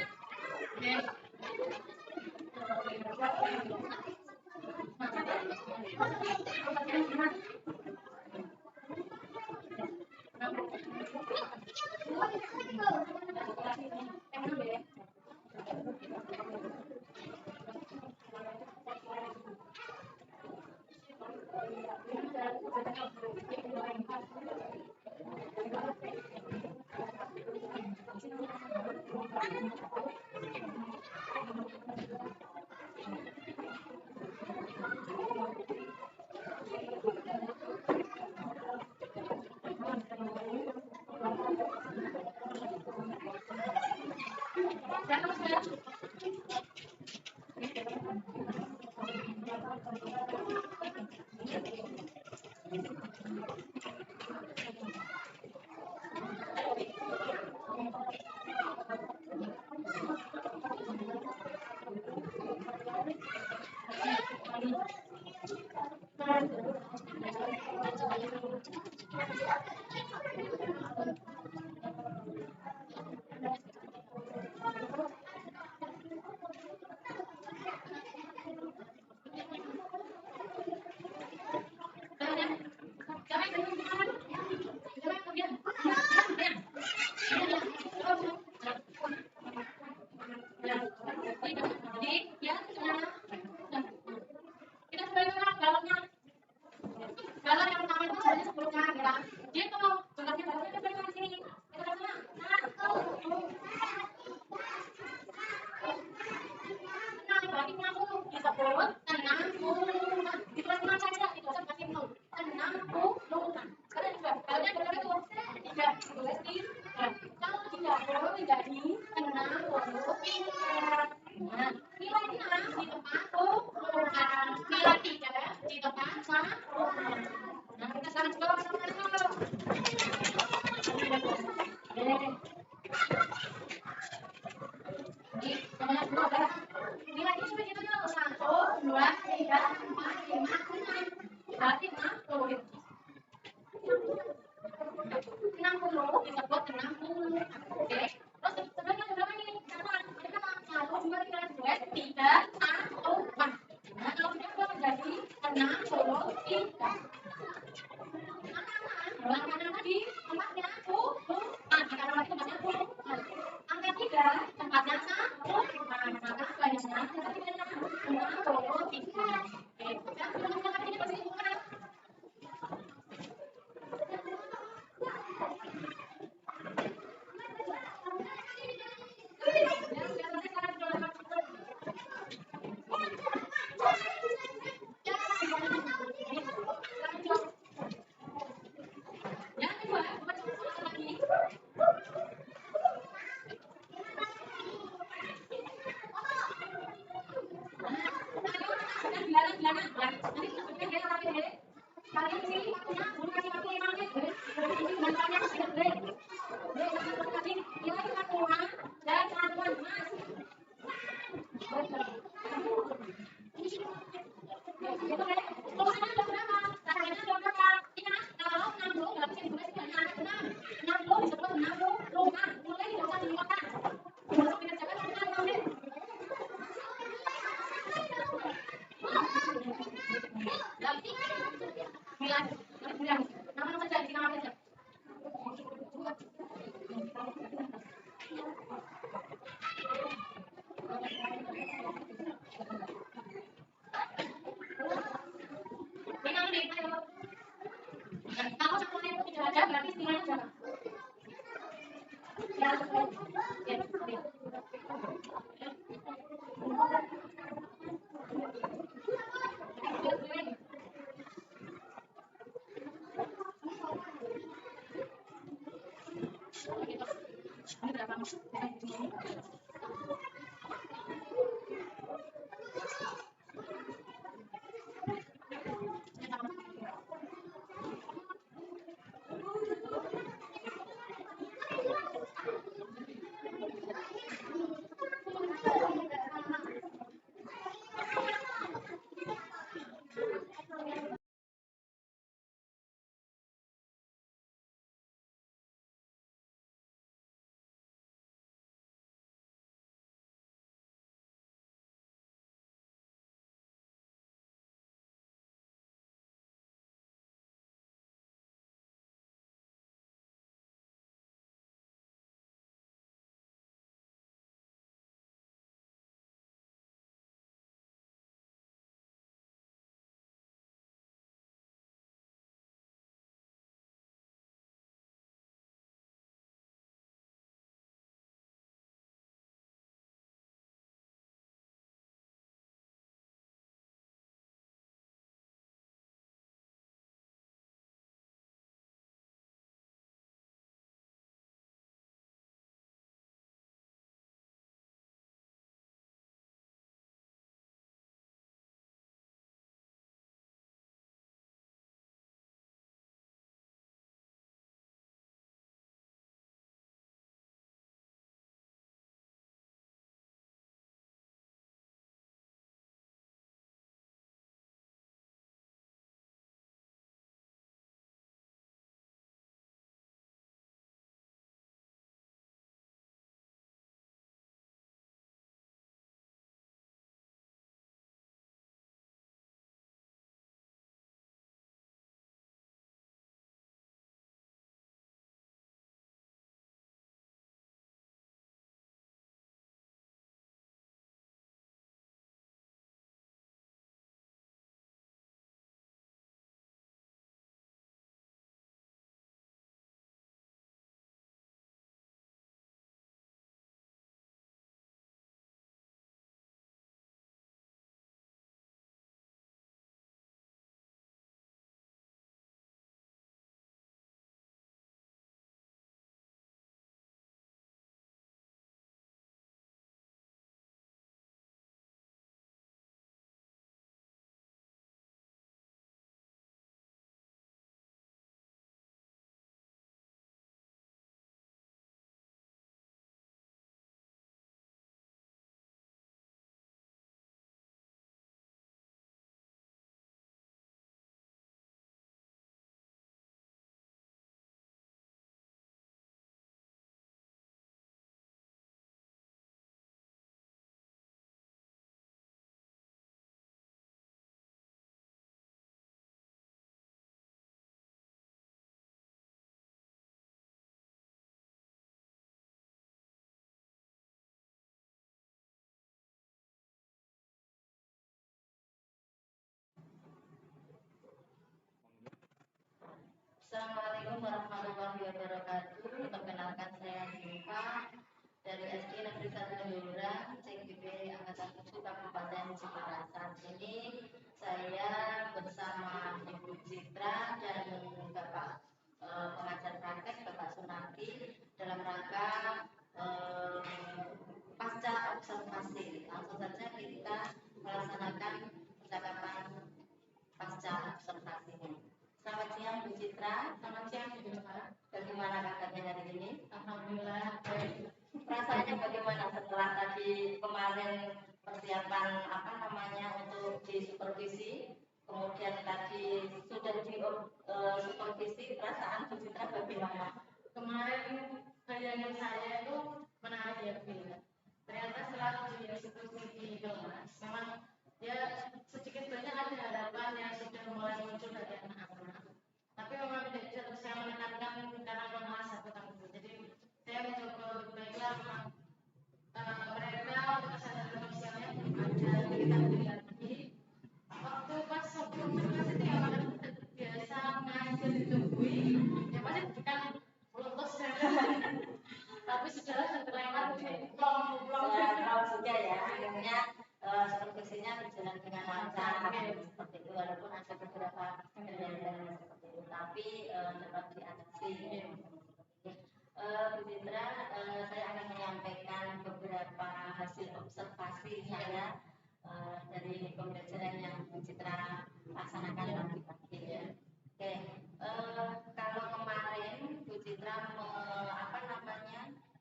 Assalamualaikum warahmatullahi wabarakatuh. Perkenalkan saya Diva dari SD Negeri 1 Jemberan, CGP Angkatan 7 Kabupaten Jemberan. Saat ini saya bersama Ibu Citra dan Bapak pengajar praktek Bapak Sunardi dalam rangka pasca observasi. Langsung saja kita melaksanakan percakapan pasca observasi ini. Selamat siang Bu Citra. Selamat siang Bu Citra. Bagaimana kabarnya hari ini? Alhamdulillah baik. Perasaannya bagaimana setelah tadi kemarin persiapan untuk di supervisi, kemudian tadi sudah di supervisi, perasaan Bu Citra bagaimana? Kemarin bayangan saya itu menarik ya Bu. Ternyata setelah di eksekusi di kelas, memang ya sedikit banyak ada harapan yang sudah mulai muncul dari anak-anak. Tapi memang tidak bisa terus saya menekankan karena pengawas aku takut. Jadi saya mencoba untuk baiklah memang mereka untuk kesadaran sosialnya belum ada, kita melihat lagi. Waktu pas sebelum kelas itu yang anak biasa ngajar ditungguin, ya pasti bukan lulus tapi sudah terlewat plong juga ya, akhirnya supervisinya berjalan dengan lancar seperti itu, walaupun ada beberapa kendala seperti itu, tapi dapat diatasi. Bu dari pembelajaran yang Bu Citra laksanakan pagi-pagi ya. Oke, kalau kemarin Bu Citra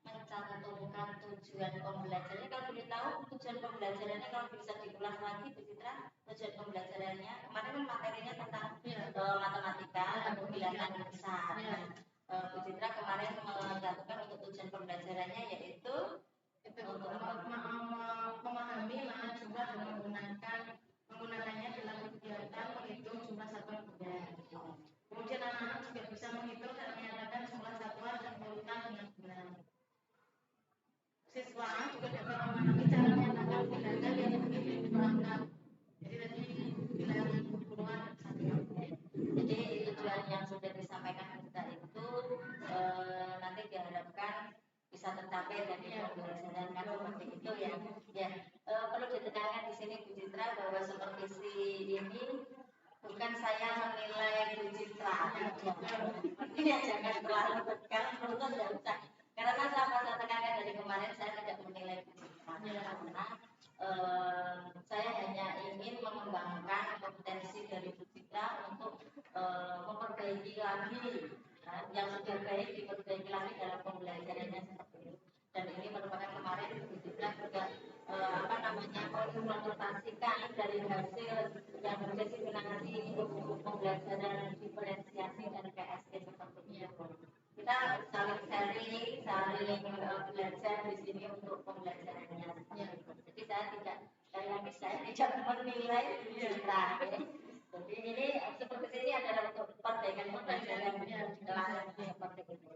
mencantumkan tujuan pembelajarannya, kalau boleh tahu tujuan pembelajarannya kalau bisa diulang lagi Bu Citra, tujuan pembelajarannya kemarin kan materinya tentang matematika lalu bilangan besar. Bu Citra kemarin mencantumkan untuk tujuan pembelajarannya yaitu untuk memahami mana jumlah dan menggunakannya dalam kegiatan menghitung jumlah satuan benda. Kemudian anak-anak juga bisa menghitung dan menyatakan jumlah satuan dan urutan dengan benar. Siswa juga dapat memahami cara menyatakan bilangan yang begitu dibanggakan. Jadi tadi bilangan puluhan dan satuan. Jadi tujuan yang sudah disampaikan kita itu nanti diharapkan bisa tercapai dari pembelajaran kan seperti itu ya. Ya, perlu ditekankan di sini Bu Citra bahwa supervisi ini bukan saya menilai Bu Citra. Ini jangan terlalu tekan, menurut tidak usah. Karena saya tekankan dari kemarin saya tidak menilai Bu Citra. Karena saya hanya ingin mengembangkan kompetensi dari Bu Citra untuk memperbaiki lagi yang sudah baik diperbaiki lagi dalam pembelajarannya seperti itu. Dan ini merupakan kemarin Bu Citra juga mengonsultasikan dari hasil yang berdiskriminasi untuk pembelajaran diferensiasi dan PSD seperti itu. Kita saling sharing, saling belajar di sini untuk pembelajarannya. Jadi saya tidak menilai Bu Citra. Jadi ini seperti ini adalah untuk perbaikan pembelajaran kelas seperti itu.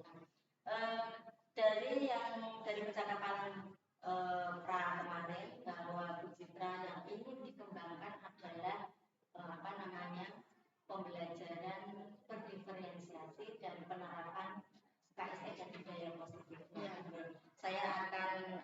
Dari percakapan pra kemarin bahwa Bu Citra yang ingin dikembangkan adalah pembelajaran berdiferensiasi dan penerapan KSE dan budaya positif. Saya akan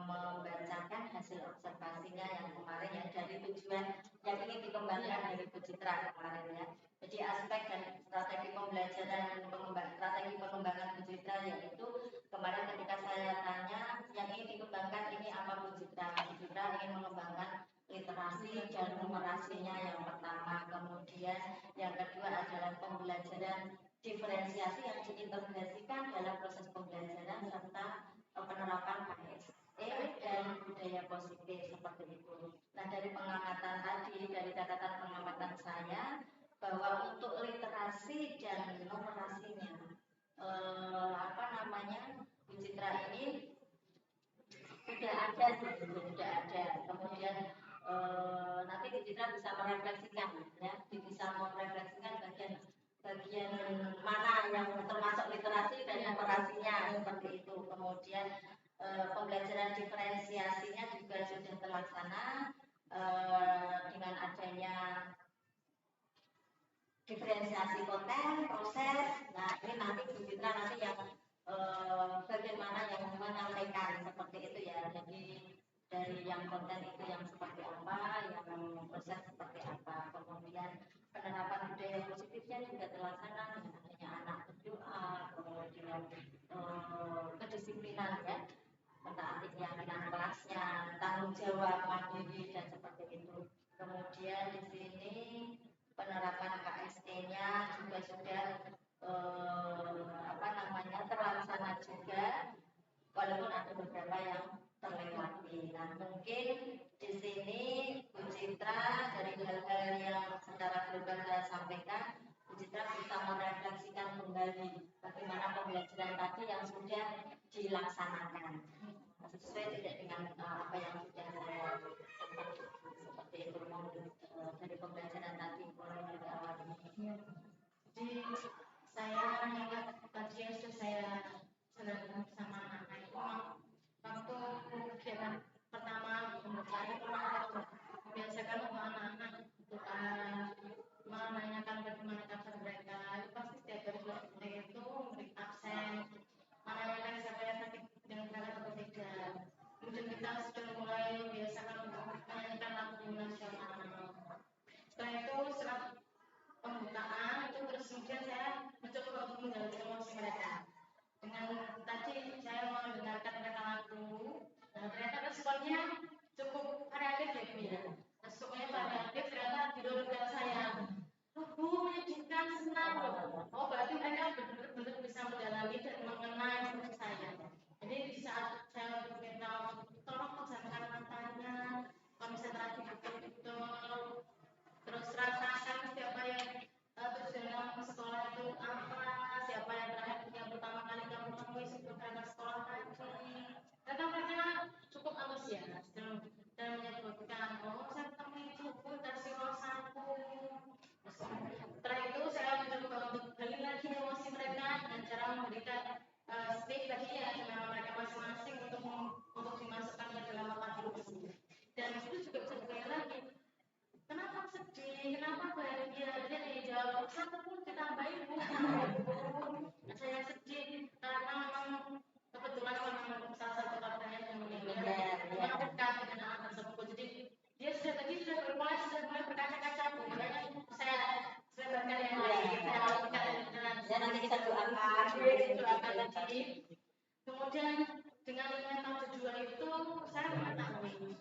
membacakan hasil observasinya yang kemarin ya dari tujuan yang ingin dikembangkan dari Bu Citra kemarin ya. Jadi aspek dan strategi pembelajaran strategi pengembangan Bu Citra yaitu kemarin ketika saya tanya yang ingin dikembangkan ini apa Bu Citra? Bu Citra ingin mengembangkan literasi dan numerasinya yang pertama, kemudian yang kedua adalah pembelajaran diferensiasi yang diintegrasikan dalam proses pembelajaran serta penerapan KSE dan budaya positif seperti itu. Nah dari pengamatan tadi, dari catatan pengamatan saya bahwa untuk literasi dan numerasinya Bu Citra ini sudah ada. Kemudian nanti Bu Citra bisa merefleksikan bagian mana yang termasuk literasi dan numerasinya seperti itu. Kemudian pembelajaran diferensiasinya juga sudah terlaksana dengan adanya diferensiasi konten, proses. Nah ini nanti Bu Citra yang bagian mana yang menyampaikan seperti itu ya. Jadi dari yang konten itu yang seperti apa, yang proses seperti apa, kemudian penerapan budaya positifnya juga terlaksana dengan adanya anak berdoa, kemudian kedisiplinan ya, mentaati keyakinan kelasnya, tanggung jawab mandiri dan seperti itu. Kemudian di sini penerapan KSE-nya juga sudah terlaksana juga, walaupun ada beberapa yang terlewati. Nah mungkin di sini Bu Citra dari hal-hal yang secara global saya sampaikan, Bu Citra bisa merefleksikan kembali bagaimana pembelajaran tadi yang sudah dilaksanakan sesuai tidak dengan apa yang sudah saya seperti itu dari pembelajaran tadi mulai dari awal. Jadi saya ingat tadi yang sudah saya jelaskan bersama anak-anak itu waktu kegiatan pertama pembukaan itu membiasakan untuk anak-anak untuk menanyakan bagaimana kabar mereka. Itu pasti setiap hari seperti itu memberi absen, menanyakan siapa yang sakit dengan cara atau tidak. Kemudian kita sudah mulai membiasakan untuk menyanyikan lagu nasional. Setelah itu setelah pembukaan itu terus kemudian saya mencoba untuk menggali emosi mereka. Dengan tadi saya mendengarkan mereka lagu, ternyata responnya cukup variatif ya Bu ya. satu pun ditambahin Bu. Saya sedih karena memang kebetulan memang salah satu kakaknya yang meninggal memang dekat dengan anak tersebut. Jadi dia sudah mulai berkaca-kaca Bu. Makanya saya sebarkan yang lain, saya alihkan dengan Ya nanti kita doakan tadi. Kemudian dengan mental kedua itu saya mengetahui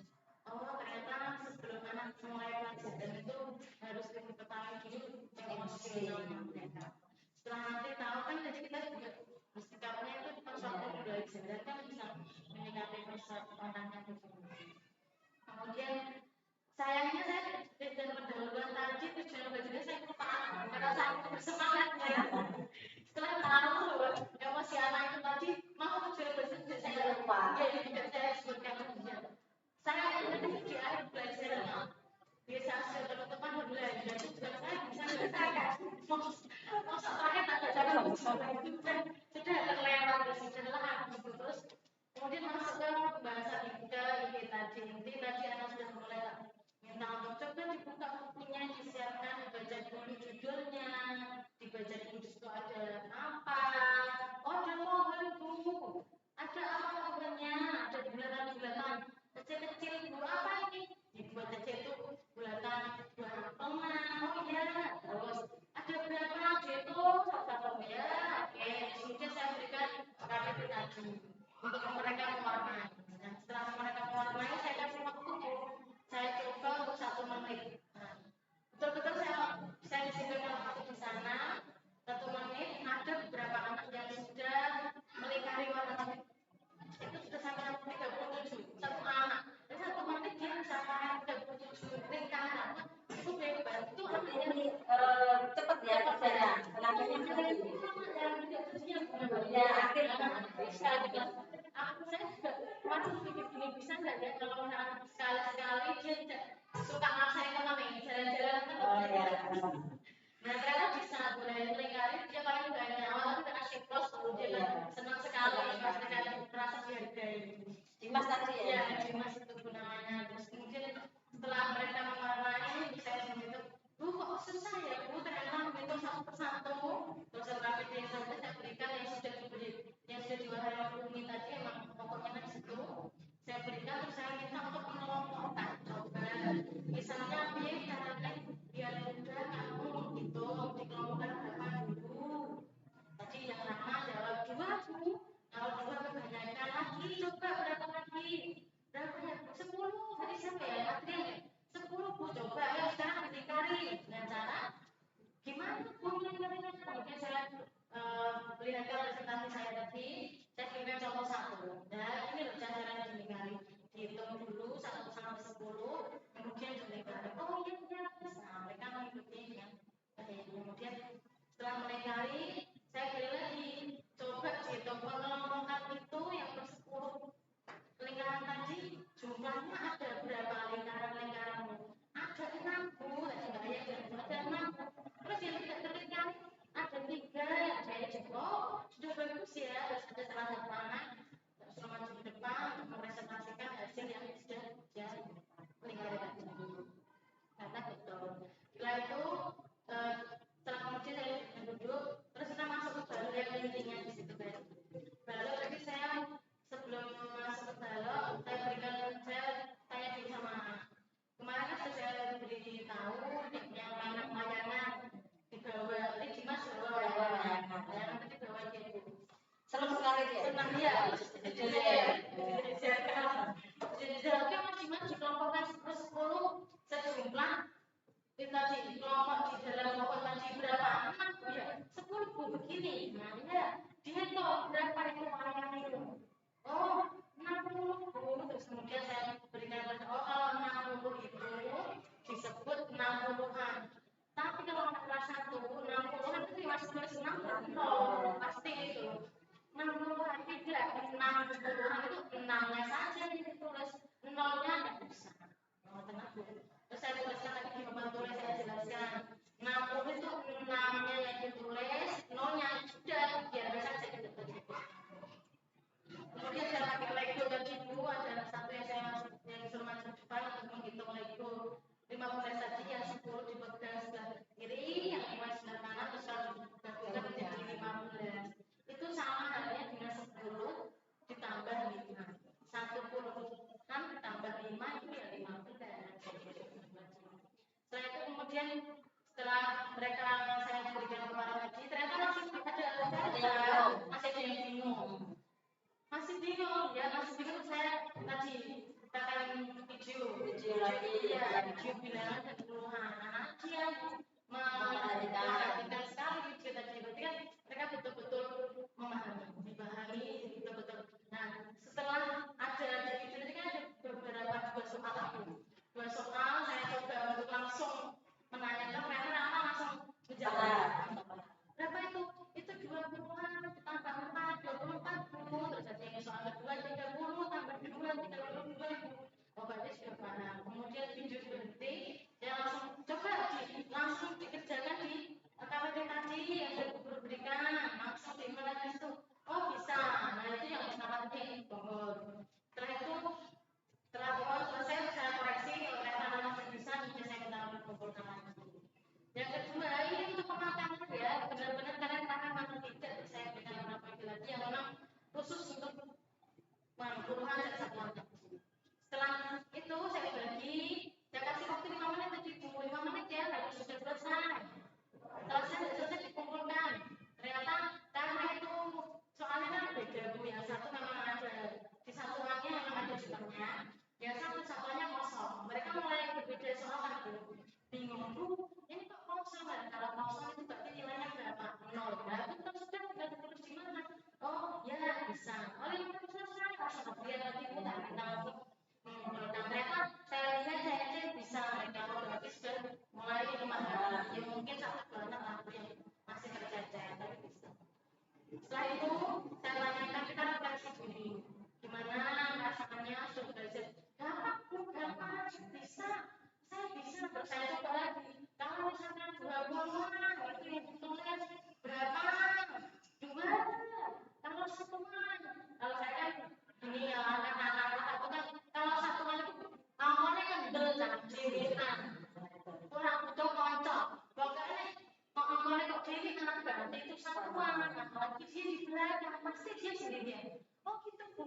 ternyata sebelum anak mulai pelajaran itu harus diketahui dulu emosionalnya mereka. Setelah nanti tahu kan jadi kita juga bersikapnya itu suatu belajar kan bisa menyikapi orangnya masing-masing. Kemudian sayangnya saya tidak pendahuluan tadi tujuan belajarnya saya lupa karena saya bersemangat ya. Setelah tahu bahwa emosi anak itu tadi mau tujuan belajar saya lupa. Jadi tidak saya sebutkan kemudian. Saya ingat di akhir pelajaran biasa sudah penutupan belajar itu juga saya bisa menyelesaikan. Mau terakhir tak ada itu sudah terlewat sudah habis terus. Kemudian masuk ke bahasa inti tadi anak sudah mulai minta untuk coba dibuka bukunya, disiapkan, dibaca dulu judulnya, dibaca dulu di situ ada apa. Oh, ada pohon Bu, ada apa pohonnya, ada bulatan-bulatan kecil-kecil Bu, apa ini? Dibuat aja itu bulatan buah apelnya. Oh iya, terus ada berapa itu satu ya. Oke, sudah saya berikan KTP tadi untuk mereka mewarnai. Dan setelah mereka mewarnai, saya kasih waktu Bu. Saya coba untuk 1 menit. Nah, betul-betul saya disediakan waktu di sana 1 menit. Ada beberapa anak yang sudah melingkari warna itu sudah sampai 37 satu anak. Dan 1 menit dia bisa sampai 37 lingkaran. Itu bebas. Itu artinya cepat ya kerjanya. Tenaga ya akhirnya aku saya juga masih gini bisa nggak ya kalau misalnya sekali-sekali dia tidak suka maksain teman nih jalan-jalan kan nah ternyata bisa boleh lingkarin dia paling banyak awalnya kan asyik terus dia kan senang sekali merasa dihargai Dimas tadi ya Dimas itu namanya terus kemudian setelah mereka mewarnai saya begitu Bu kok susah ya Bu ternyata menghitung satu persatu terus terapi yang saya berikan yang sudah diwarnai tadi emang pokoknya di situ saya berikan terus saya minta untuk mengelompokkan coba misalnya caranya biar mudah kamu hitung dikelompokkan berapa dulu tadi yang lama jawab 2 Bu kalau 2 kebanyakan lagi coba berapa lagi berapa ya 10 tadi siapa ya material 10 Bu coba ya sekarang dilingkari dengan cara gimana Bu melingkarinya kemudian saya melihatkan presentasi saya tadi saya berikan contoh 1 dan ini loh cara dilingkari dihitung dulu 1 sampai 10 kemudian dilingkari oh iya bisa mereka mengikuti yang kemudian setelah melingkari saya beri lagi coba dihitung pengelompokan itu yang ber-10 lingkaran tadi jumlahnya ada berapa lingkaran-lingkaranmu ada 6 Bu ada 6 terus yang tidak terlingkari ada 3 ada yang jempol sudah bagus ya terus ada salah satu anak selama di depan untuk merepresentasikan hasil yang sudah dia lingkari tadi karena betul setelah itu setelah kemudian saya duduk terus kita masuk ke balok yang intinya di situ kan balok tadi saya sebelum masuk ke balok saya tanya dulu sama kemarin kan sudah saya beri tahu yang layanan di bawah di Mas layanan itu di bawah gitu senang sekali dia. Senang ya. Jadi masing-masing dikelompokkan 10 sejumlah kita di kelompok di dalam kelompok tadi berapa 6 Bu ya 10 Bu begini nah ya dia tahu berapa itu layanan itu oh 60 Bu terus kemudian saya berikan kalau 60 itu disebut 60-an tapi kalau anak kelas 1 60-an itu masih tulis 60 pasti itu 60-an tidak 6 kemudian setelah mereka saya berikan kepada lagi, ternyata masih ada yang bingung. Masih bingung ya, masih bingung. Saya tadi katakan video lagi ya, video bilangan dan keluhan. Nah, dia memperhatikan sekali video tadi. Berarti kan mereka betul-betul memahami, dipahami betul-betul. Nah, setelah ada di video tadi kan ada beberapa dua soal saya coba untuk langsung menanyakan, mereka langsung menjawab. Berapa itu? Itu 20-an tambah 4, 24 terus ada yang soal kedua 30 tambah 2, 32. Oh, berarti sudah paham. Kemudian video berhenti, saya langsung coba langsung dikerjakan di KPT tadi yang sudah berikan, langsung diimplementasi itu. Oh, bisa. Nah, itu yang pertama tadi. Setelah itu, setelah selesai saya koreksi, kalau ternyata masih bisa, saya ketahui kumpulkan lagi. Yang kedua, ini untuk pematang ya, benar-benar kalian paham atau tidak, saya berikan beberapa lagi yang memang khusus untuk puluhan dan satuan. Setelah itu saya bagi, saya kasih waktu 5 menit tadi, 5 menit ya, harus sudah selesai. Setelah selesai dikumpulkan, ternyata karena itu soalnya kan beda Bu, yang satu memang ada di satuannya memang ada jumlahnya, yang satuannya kosong. Mereka mulai berbeda soal kan bingung Bu, ini kok kosong kan? Kalau kosong itu berarti nilainya berapa? 0. Nah, itu kan sudah tinggal ditulis di mana? Oh ya bisa. Oh ini kan selesai. Langsung dia nanti kita untuk ternyata saya lihat saya aja bisa mereka berarti sudah mulai memahami. Ya mungkin satu banyak aku yang masih tercecer tapi bisa. Setelah itu saya tanyakan kita refleksi diri. Gimana rasanya sudah belajar? Gampang, bisa. Saya bisa, saya coba lagi. Kalau misalnya 20 itu yang ditulis berapa? 2. Kalau satuan, kalau saya kan ini ya anak-anak itu kan kalau satuan itu awalnya kan jilitan, kurang butuh kocok. Pokoknya kok awalnya kok jilitan berarti itu satuan. Apalagi dia di belakang pasti dia sendirian. Oh gitu Bu,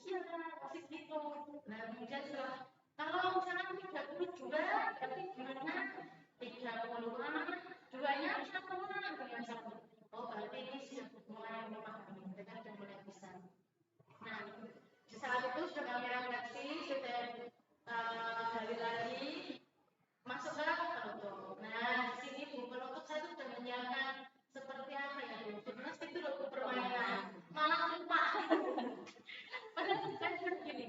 iya pasti gitu. Nah kemudian setelah kalau misalnya 32 berarti gimana? 30-an, duanya satuan dengan satu. Oh berarti ini sudah mulai memahami, mereka sudah mulai bisa. Nah, di saat itu sudah kami refleksi, sudah gali lagi, masuk ke penutup. Nah, di sini Bu, penutup saya sudah menyiapkan seperti apa ya Bu? Sebenarnya itu loh permainan, malah lupa. Padahal saya sudah gini,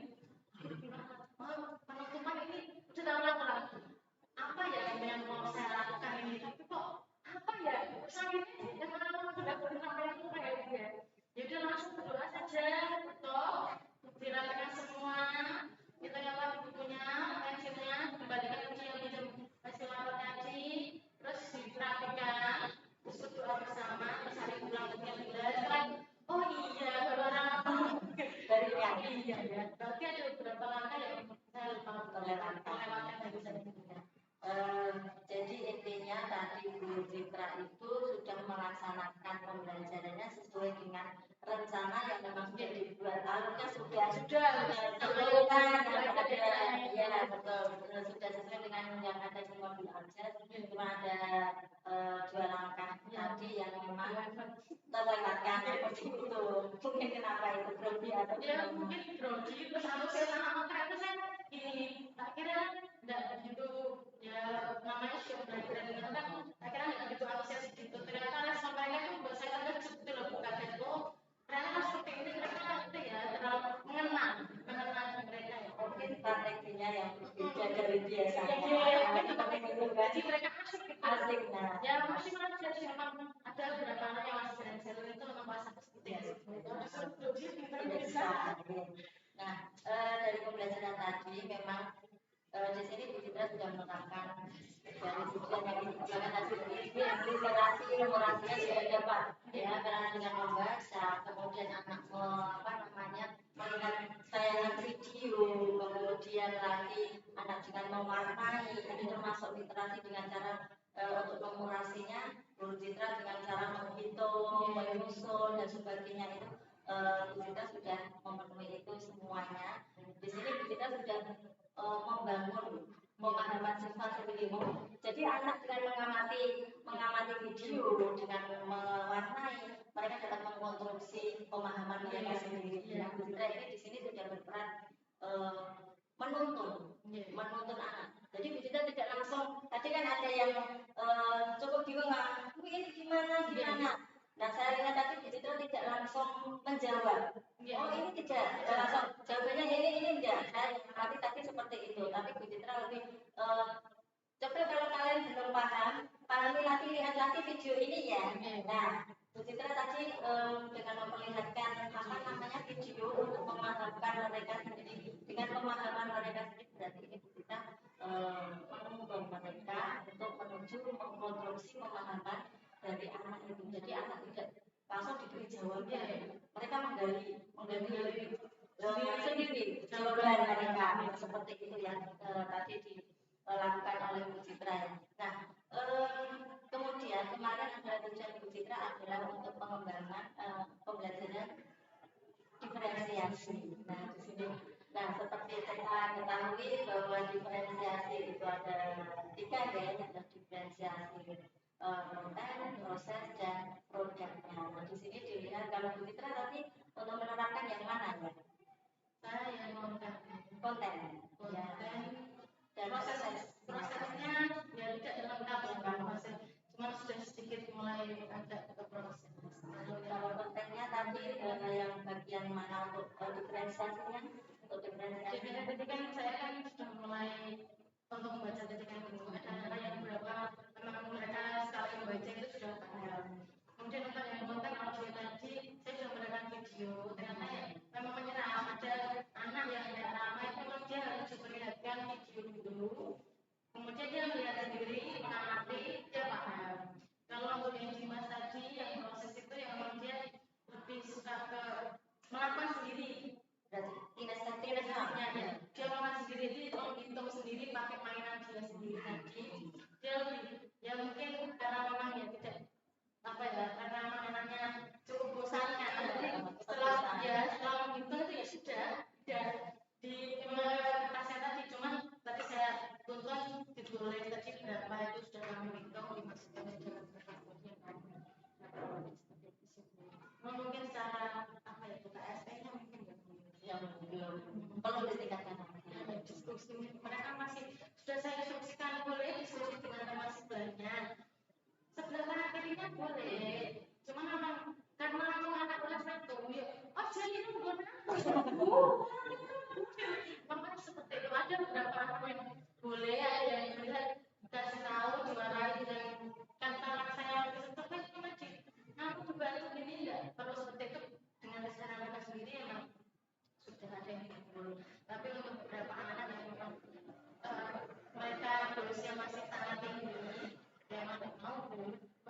penutupan ini sudah ulang-ulang. Apa ya yang mau saya lakukan ini? Tapi kok apa ya? Saya ini yang orang sudah pernah melakukan ya. Ya udah langsung berdoa saja, betul. Dirapikan semua. Kita dapat bukunya, pensilnya, kembalikan kunci yang pinjam hasil lapor tadi, terus dirapikan, terus berdoa bersama, mencari ulang dengan oh iya, baru apa? Dari yang iya ya. Berarti ada beberapa langkah yang saya lupa melewatkan dari saya. Jadi intinya tadi Bu Citra itu sudah melaksanakan pembelajarannya sesuai dengan rencana yang memang sudah dibuat. Alurnya sudah ya betul sudah sesuai dengan yang ada di mobil aja. Cuma ada 2 langkah tadi yang memang terlewatkan seperti itu. Mungkin kenapa itu grogi atau ya mungkin grogi terus harus saya sama karena saya ini akhirnya tidak begitu ya namanya sudah belajar dengan kan akhirnya tidak begitu antusias gitu ternyata respon mereka itu membuat saya kaget seperti loh bukan itu ternyata kan seperti ini mereka itu ya terlalu mengenal mereka ya mungkin strateginya yang berbeda dari biasanya jadi mereka asik gitu asik nah ya masih belajar sih memang ada beberapa anak yang masih belajar itu memang bahasa seperti itu disuruh grogi kita bisa. Nah dari pembelajaran tadi memang di sini Bu Citra sudah menerapkan dari tujuan yang ditujukan tadi literasinya sudah dapat ya karena dengan membaca kemudian anak melihat tayangan video kemudian lagi anak dengan mewarnai ini termasuk literasi dengan cara untuk memurasinya Bu Citra dengan cara menghitung, menyusun dan sebagainya itu Bu Citra sudah memenuhi itu semuanya. Di sini Bu Citra sudah membangun pemahaman sifat pemilih. Jadi anak dengan pemahaman mereka sendiri. Nah, Bu Citra ini di sini sudah berperan menuntun anak. Jadi Bu Citra tidak langsung, tadi kan ada yang cukup bingung, ini gimana. Nah, saya lihat tadi Bu Citra tidak langsung menjawab. Oh, ini tidak langsung jawabannya ini enggak. Saya mengerti tadi seperti itu. Tapi Bu Citra lebih coba kalau kalian belum pahami lagi, lihat lagi video ini ya. Nah, Bu Citra tadi dengan memperlihatkan video untuk memahamkan mereka sendiri. Dengan pemahaman mereka sendiri berarti ini Bu Citra menuntun mereka untuk menuju mengkonstruksi pemahaman dari anak itu. Jadi anak tidak langsung diberi jawaban. Mereka menggali sendiri jawaban mereka seperti itu yang tadi dilakukan oleh Bu Citra. Nah, kemudian kemarin ada tujuan Bu Citra adalah untuk pengembangan pembelajaran diferensiasi. Nah, di sini, seperti kita ketahui bahwa diferensiasi itu ada 3 ya, ada diferensiasi konten, proses, dan produknya. Nah, di sini dilihat kalau Bu Citra tadi untuk menerapkan yang mana ya? Saya yang konten. Ya. Dan prosesnya ya tidak lengkap ya proses, cuma sudah sedikit mulai agak ke proses. Kalau kontennya tadi yang bagian mana untuk diferensiasinya? Untuk diferensiasi kan saya kan sudah mulai untuk membaca ketika itu ada yang beberapa memang mereka sekali membaca itu sudah paham. Kemudian untuk yang konten audio tadi saya sudah mendapatkan video ternyata memang menyerah ada anak yang tidak ramai itu dia harus diperlihatkan video dulu. Kemudian dia melihat sendiri, mengamati, dia paham. Kalau untuk yang Dimas tadi, yang proses itu yang memang dia lebih suka ke melakukan sendiri. Berarti kinestesinya ya. Dia melakukan sendiri, dia menghitung sendiri pakai mainan dia sendiri tadi. Dia lebih, ya mungkin karena memang ya tidak karena mainannya cukup bosan ya. Jadi setelah menghitung itu ya sudah di kertasnya tadi, cuman tadi saya tuntun ditulis tadi berapa itu sudah kami hitung dimasukkan di dalam kertasnya kan. Mungkin secara KSP-nya mungkin yang belum perlu ditingkatkan. Diskusi mereka masih sudah saya instruksikan boleh diskusi dengan teman sebelahnya. Sebelah kanan kirinya boleh, cuman memang karena anak kelas 1 ya, jadi itu bukan aku. Makanya seperti itu ada beberapa anak yang boleh, ada yang melihat kasih tahu dimarahi dengan kata saya itu kan wajib. Nah, aku dibantu gini enggak perlu seperti itu dengan kesadaran mereka sendiri memang sudah ada yang dulu. Tapi untuk beberapa anak yang memang mereka berusia masih sangat tinggi, yang mana mau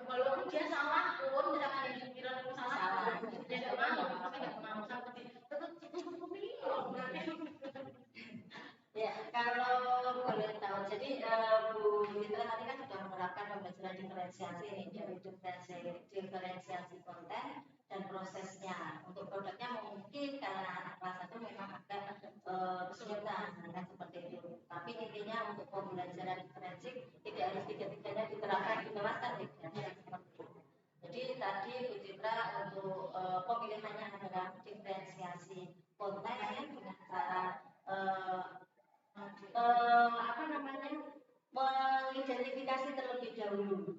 walaupun dia salah pun misalkan yang dikira salah dia nggak mau, tapi nggak mau seperti tetap ya. Kalau boleh tahu, jadi Bu Citra tadi kan sudah menerapkan pembelajaran diferensiasi ini, yaitu diferensiasi konten dan prosesnya. Untuk produknya mungkin karena anak kelas 1 memang agak kesulitan kan seperti itu. Tapi intinya untuk pembelajaran diferensi tidak harus tiga-tiganya diterapkan di kelas kan tidak seperti itu. Jadi tadi Bu Citra untuk pemilihannya adalah diferensiasi konten dengan cara mengidentifikasi terlebih dahulu.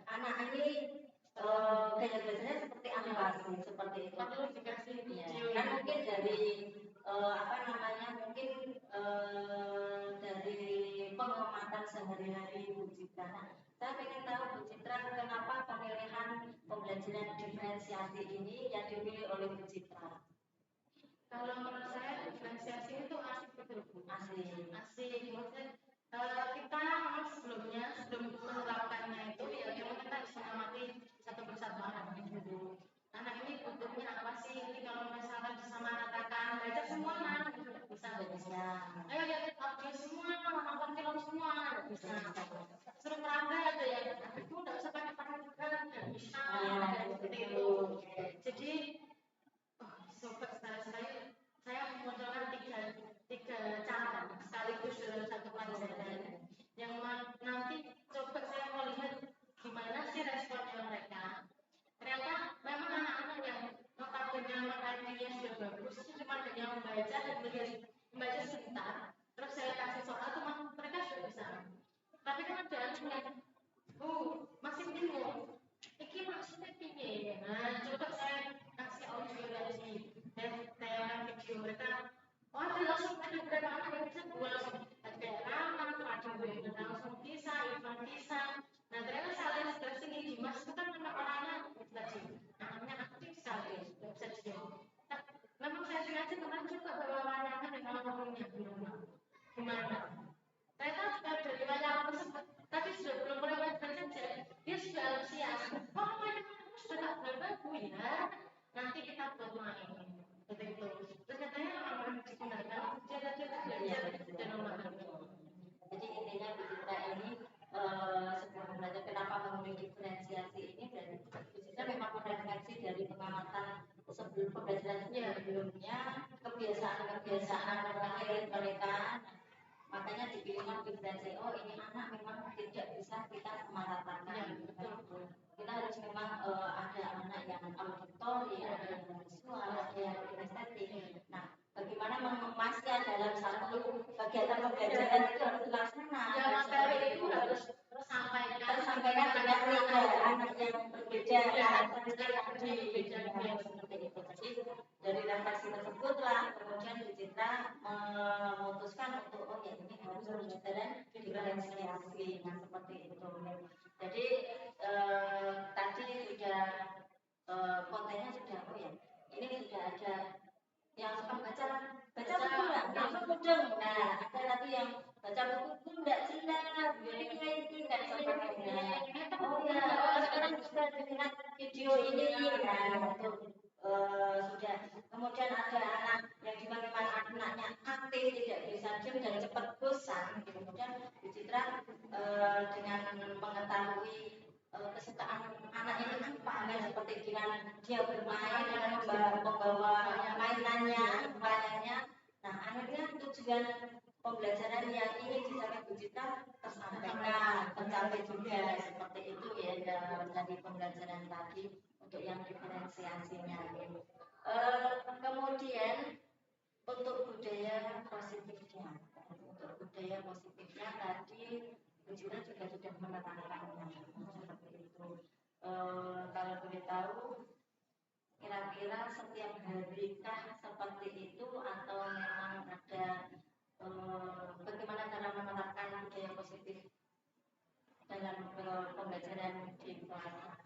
Anak ini gaya belajarnya seperti apa sih? Seperti itu. Perlu dikasih video. Kan mungkin dari mungkin dari pengamatan sehari-hari Bu Citra. Nah, saya ingin tahu Bu Citra kenapa pemilihan pembelajaran diferensiasi ini yang dipilih oleh Bu Citra? Kalau menurut saya diferensiasi itu asik betul Bu. Asik. Maksudnya kita memang sebelum menerapkannya itu ya memang kita harus mengamati satu persatu anak ini dulu. Anak ini butuhnya apa sih? Ini kalau misalkan bisa mengatakan belajar semua anak bisa. Ayo lihat audio semua, nonton film semua bisa. Suruh merangga ada ya. Itu nggak usah pakai juga bisa. Seperti itu. Jadi sobat saya memunculkan tiga cara sekaligus dalam satu pelajaran yang nanti coba saya mau lihat gimana sih responnya mereka. Ternyata memang anak-anak yang notabene lihat, nanti kita buat main seperti itu. Terus katanya akan digunakan cara belajar di rumah. Jadi intinya Bu Citra ini sebelum belajar kenapa memilih diferensiasi ini, dan Bu Citra memang merefleksi dari pengamatan sebelum pembelajaran sebelumnya, kebiasaan-kebiasaan lahir mereka. Makanya dipilihlah diferensiasi. Oh, ini anak memang tidak bisa kita samaratakan. Kita harus memang ada anak yang auditori, ada yang visual, ada yang kinestetik. Nah, bagaimana mengemasnya dalam satu kegiatan pembelajaran itu harus dilaksanakan. Ya, materi itu harus tersampaikan dengan real anak yang berbeda, karakteristik yang berbeda seperti itu. Jadi dari refleksi tersebutlah kemudian Bu Citra memutuskan untuk oh ya ini harus pembelajaran diferensiasi yang seperti itu. Jadi tadi sudah kontennya sudah oh ya ini sudah ada yang suka baca buku nggak langsung mudeng. Nah ada tadi yang baca buku nggak jelas ini dan sebagainya. Oh ya sekarang bisa dilihat video ini. Nah itu sudah. Kemudian ada anak yang dimana anaknya aktif, tidak bisa diam dan cepat bosan. Kemudian Bu Citra dengan mengetahui kesukaan anak ini apa, seperti dengan dia bermain dengan membawa mainannya. Nah, akhirnya tujuan pembelajaran yang ini dicapai Bu Citra tercapai juga seperti itu ya dalam tadi pembelajaran tadi untuk yang diferensiasinya. Kemudian untuk budaya positifnya tadi Bu Citra juga sudah menerangkannya seperti itu. Kalau boleh tahu kira-kira setiap harikah seperti itu atau memang ada bagaimana cara menerapkan budaya positif dalam pembelajaran di kelas?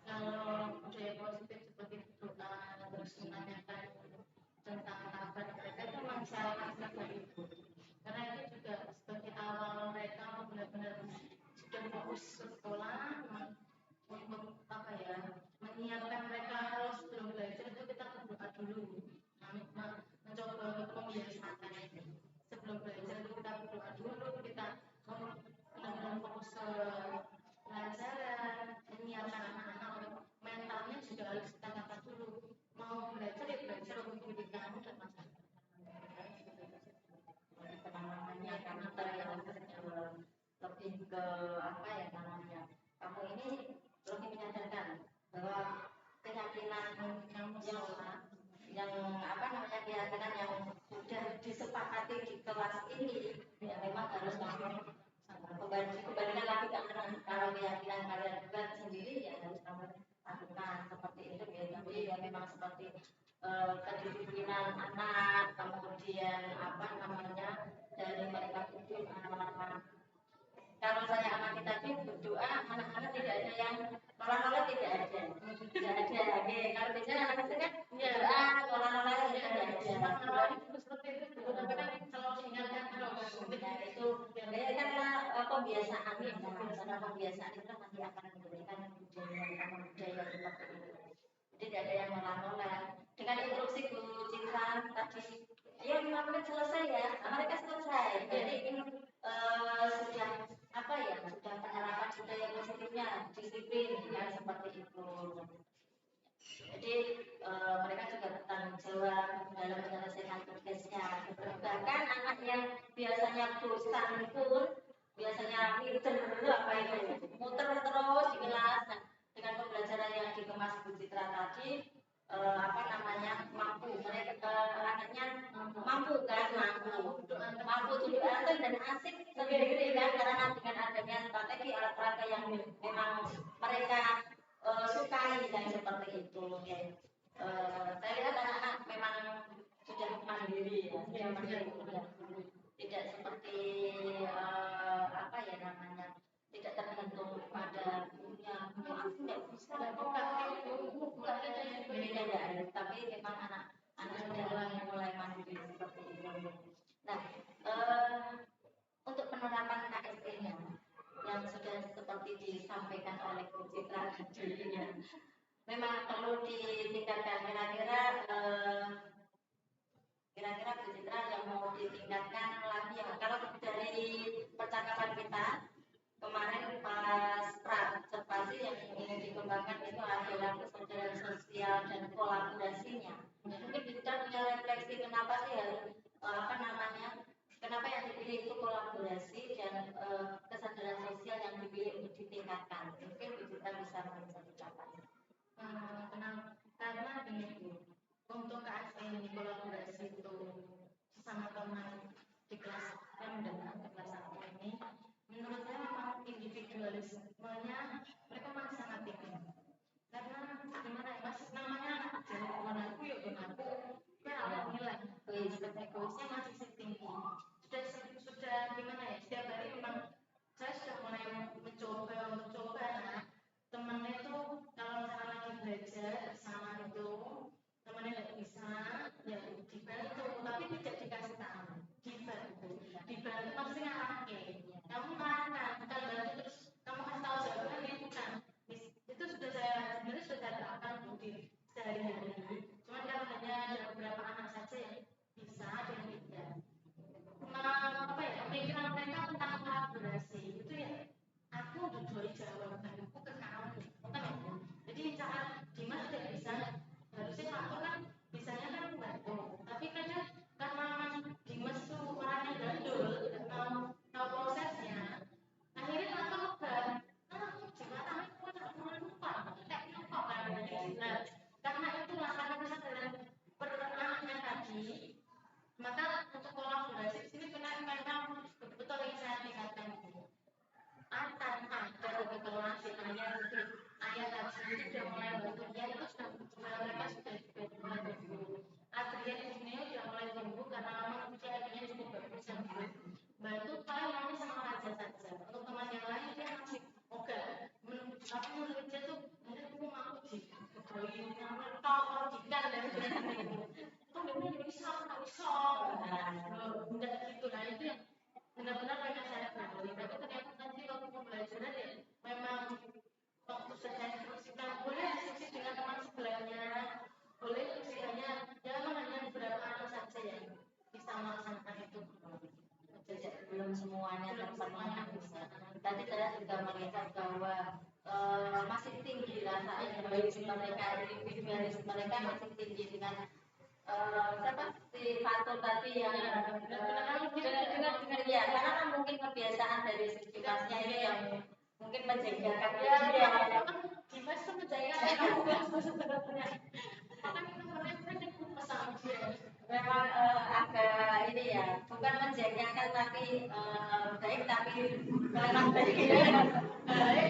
Kalau budaya positif seperti doa terus menanyakan tentang kabar mereka itu memang saya rasa dari itu, karena itu juga sebagai awal mereka benar-benar sudah fokus ke sekolah untuk apa ya, menyiapkan mereka. Kalau sebelum belajar itu kita berdoa dulu, mencoba untuk membiasakan itu. Sebelum belajar itu kita berdoa dulu, kita benar-benar fokus ke pelajaran, menyiapkan anak-anak untuk mentalnya juga harus kita tata dulu. Mau belajar ya belajar untuk pendidikan dan masyarakat. Penanganannya karena lebih ke apa ya namanya? Kamu ini lebih menyadarkan bahwa keyakinan yang apa namanya keyakinan yang sudah disepakati di kelas ini ya memang harus kembalikan lagi ke anak. Kalau keyakinan kalian buat sendiri ya harus kamu lakukan seperti itu ya. Tapi ya memang seperti kedisiplinan anak, kemudian apa namanya dari mereka itu kalau saya amati tadi berdoa anak-anak tidak ada yang nolak-nolak, tidak ada. Oke, kalau bicara anak kecil kan berdoa nolak-nolak tidak ada. Kalau itu seperti itu, kalau diingatkan terus itu ya karena pembiasaan ya, karena pembiasaan itu nanti akan memberikan budaya seperti itu. Tidak ada yang nolak-nolak. Dengan instruksi Bu Citra tadi, ya 5 menit selesai ya, mereka selesai. Jadi ini sudah apa ya, sudah penerapan budaya positifnya, disiplin ya seperti itu. Jadi mereka juga bertanggung jawab dalam menyelesaikan tugasnya. Bahkan anak yang biasanya bosan pun biasanya apa itu muter terus di kelas. Nah, dengan pembelajaran yang dikemas Bu Citra tadi apa namanya mampu mereka anaknya mampu duduk atur dan asik sendiri kan, karena dengan adanya strategi alat peraga yang memang mereka sukai dan seperti itu ya. Saya lihat anak-anak memang sudah mandiri ya, tidak seperti apa ya namanya, tidak tergantung pada punya aku tidak bisa tapi memang anak sudah mulai mandiri seperti itu. Nah untuk penerapan KSE-nya yang sudah seperti disampaikan oleh Bu Citra tadi ya, memang perlu ditingkatkan. Kira-kira Bu Citra yang mau ditingkatkan lagi ya. Kalau dari percakapan kita kemarin pas observasi yang ingin dikembangkan itu adalah kesadaran sosial dan kolaborasinya. Mungkin kita punya refleksi kenapa sih harus kenapa yang dipilih itu kolaborasi dan kesadaran sosial yang dipilih untuk ditingkatkan. Mungkin kita bisa menceritakan. Karena ini Bu, untuk KSN kolaborasi itu sama teman di kelas yang mendatang ke kelas 1 ini, menurut saya memang individualismenya mereka masih sangat tinggi. Karena gimana ya mas, namanya anak kecil, bukan aku ya bukan aku, alhamdulillah egoisnya masih tinggi. Sudah gimana ya, setiap hari memang saya sudah mulai mencoba nah temennya itu kalau misalnya lagi belajar bersama itu temennya nggak bisa ya dibantu tapi tidak dikasih tahu, dibantu maksudnya oke kamu marahkan bukan bantu terus kamu kasih tahu jawabannya bukan itu sudah saya terapkan di sehari-hari. Cuman kalau hanya ada beberapa anak saja yang bisa dan tidak pemikiran mereka tentang kolaborasi itu ya aku duduk jawabanku ke kamu jadi saat Dimas tidak bisa harusnya aku kan bisanya kan membantu tapi kadang karena Dimas itu orangnya gandul dan tahu prosesnya akhirnya aku gimana aku lupa nah karena itulah karena kesadaran perannya tadi maka untuk kolaborasi di sini memang betul yang saya tingkatkan itu akan ada kolaborasi ayat tadi itu sudah mulai bantu dia itu sudah mereka sudah mulai tumbuh Adrian di sini sudah mulai tumbuh karena memang usianya cukup bagus dan bantu paling nanti sama aja saja untuk teman yang lain dia masih oke tapi menurut dia tuh nanti aku mau digodoin kalau jika dan itu memang bisa enggak gitu nah itu yang benar-benar banyak saya pelajari tapi ternyata nanti waktu pembelajaran ya memang waktu saya instruksikan boleh diskusi dengan teman sebelahnya boleh istilahnya ya hanya beberapa anak saja yang bisa melaksanakan itu belum semuanya terpenuhi. Tadi saya juga melihat bahwa masih tinggi rasa egois mereka, individualis mereka masih tinggi dengan siapa si Fatul tadi yang ya karena mungkin kebiasaan dari segi kelasnya ini yang mungkin menjagakan dia Dimas tuh menjagakan kamu sebenarnya memang agak ini ya bukan menjagakan tapi baik tapi memang baik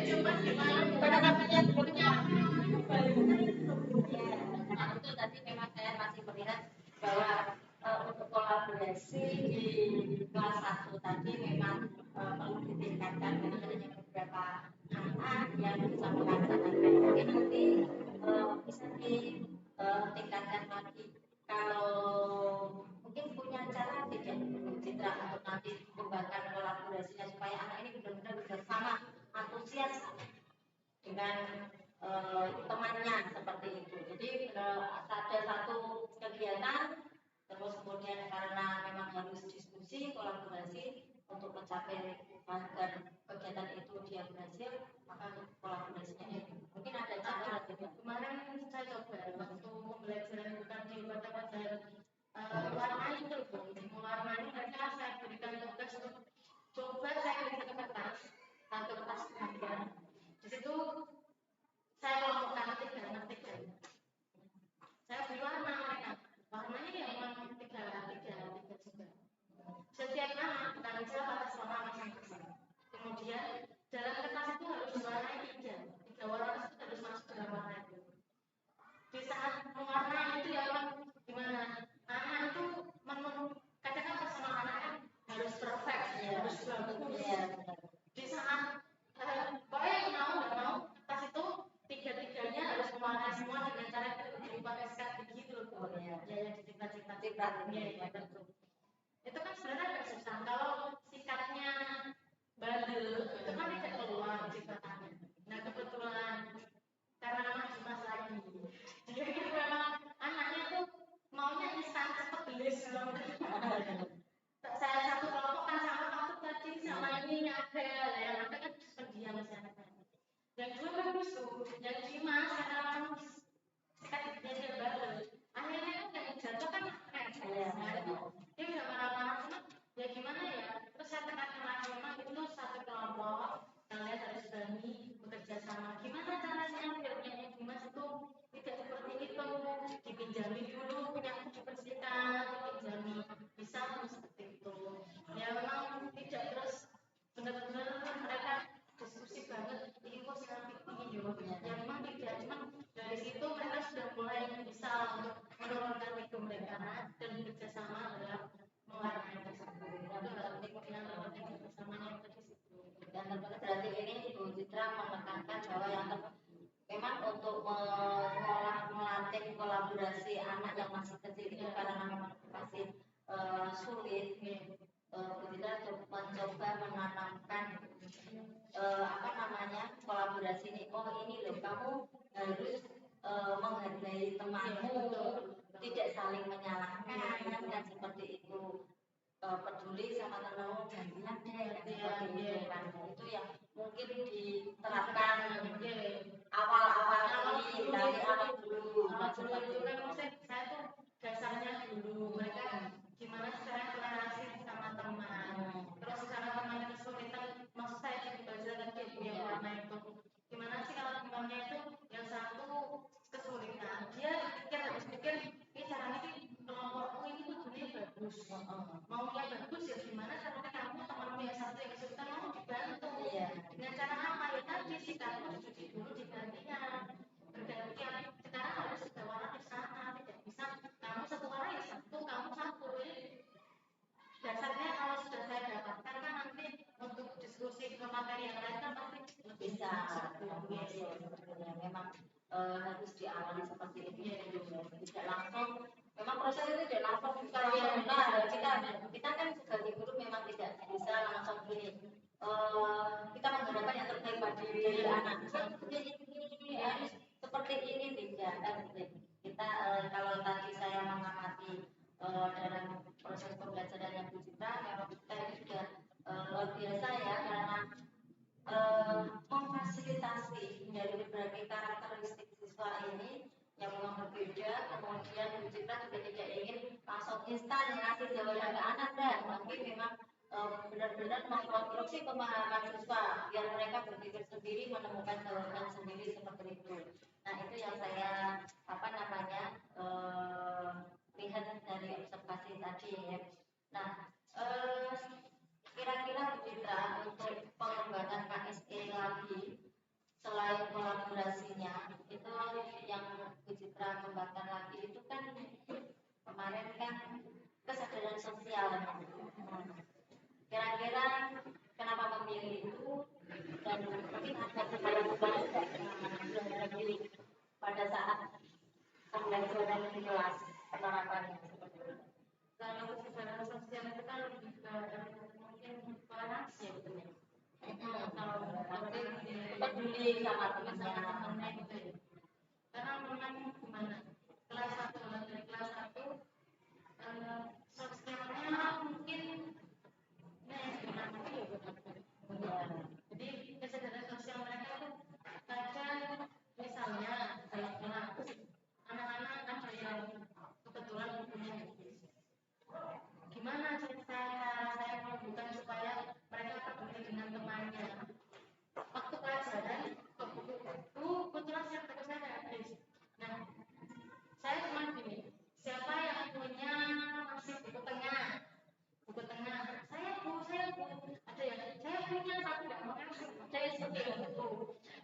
cuma gimana pada namanya punya itu tadi memang saya masih melihat bahwa untuk kolaborasi di kelas 1 tadi memang perlu ditingkatkan karena hanya beberapa anak yang bisa melaksanakan mungkin nanti bisa ditingkatkan lagi kalau mungkin punya cara tidak Citra untuk nanti kembangkan kolaborasinya supaya anak ini benar-benar bersama antusias dengan temannya seperti itu. Jadi ada satu kegiatan terus kemudian karena memang harus diskusi kolaborasi untuk mencapai agar kegiatan itu dia berhasil maka kolaborasinya itu mungkin ada cara kemarin saya coba waktu pembelajaran bukan di wadah warna itu mewarnai mereka saya berikan tugas untuk coba saya berikan kertas gambar di situ saya kelompokkan tiga saya beri warna mereka warnanya yang memang tiga juga setiap anak tanggung jawab atas warna masing-masing kemudian dalam kertas itu harus diwarnai tiga warna itu harus masuk dalam warna itu di saat mewarnai itu ya gimana anak itu kadang kan personal anaknya harus perfect harus bagus di saat pokoknya yang mau nggak mau kertas itu tiga-tiganya harus mewarnai semua dengan cara dipakai skat begitu ya yang dicipta-cipta ya betul itu kan sebenarnya agak susah kalau sikatnya bandel itu kan tidak keluar ciptaannya nah kebetulan karena memang Dimas lagi rusuh dan Dimas karena sekat dia balik akhirnya kan yang jatuh kan dia udah marah-marah cuma ya gimana ya terus saya tekankan lagi memang itu satu kelompok kalian harus berani bekerja sama gimana caranya biar punya Dimas itu tidak seperti itu dipinjami dulu punya dibersihkan dipinjami bisa seperti itu ya memang tidak terus benar-benar mereka diskusi banget ini kok sangat tinggi ya memang tidak cuma dari situ mereka sudah mulai bisa untuk menurunkan ego mereka dan bekerjasama dalam mewarnai tersebut itu yang terpenting kerjasamanya dari situ dan terpenting berarti ini Ibu Citra menekankan bahwa yang memang untuk melatih kolaborasi anak yang masih kecil itu karena memang masih sulit. Kita mencoba menanamkan kolaborasi ini. Oh ini loh, kamu harus menghargai temanmu, tidak saling menyalahkan, kan seperti itu. Peduli sama temanmu, gantian deh, seperti itu kan. Itu yang mungkin diterapkan awal-awal ini dari awal dulu. Itu kan maksudnya saya tuh dasarnya dulu mereka gimana cara toleransi sama teman terus cara teman kesulitan maksud saya di pelajaran dia punya warna itu gimana sih kalau temannya itu yang satu kesulitan dia harus pikir ini caranya sih kelompokku ini tuh dunia bagus maunya bagus ya gimana caranya kamu temanmu yang satu yang kesulitan mau dibantu dengan cara apa ya tadi sikapmu dicuci dulu digantinya bergantian sekarang harus ada warna di sana tidak bisa kamu satu warna ya satu kamu satu dasarnya kalau sudah saya dapatkan kan nanti untuk diskusi ke materi yang lain kan pasti bisa sebetulnya memang harus diawali seperti ini tidak langsung memang proses itu tidak langsung kita kan sebagai guru memang tidak bisa langsung ini kita menggunakan yang terbaik bagi anak seperti ini tidak kita kalau tadi saya mengamati dalam proses pembelajaran yang Bu Citra memang kita ini sudah luar biasa ya karena memfasilitasi dari berbagai karakteristik siswa ini yang memang berbeda kemudian Bu Citra juga tidak ingin langsung instan ngasih jawaban ke anak tapi memang benar-benar mengkonstruksi pemahaman siswa biar mereka berpikir sendiri menemukan jawaban sendiri seperti itu. Nah itu yang saya lihat dari observasi tadi ya. Nah kira-kira Bu Citra untuk pengembangan KSE lagi selain kolaborasinya itu yang Bu Citra kembangkan lagi itu kan kemarin kan kesadaran sosialnya. Kira-kira kenapa memilih itu dan mungkin ada kesadaran diri pada saat pembelajaran di kelas penerapannya seperti itu. Kalau kesadaran sosial itu kan lebih ke mungkin toleransi ya betul ya. Kalau peduli sama temannya gitu ya. Karena memang gimana kelas 1 dari kelas 1 sosialnya mungkin jadi kesadaran sosial mereka itu kadang misalnya dalam kelas anak-anak ada yang kebetulan punya gimana cara saya menunjukkan supaya mereka peduli dengan temannya waktu pelajaran ke buku kebetulan saya habis nah saya cuma gini siapa yang punya masih buku tengah saya bu ada yang saya punya tapi tidak mau kasih saya seperti itu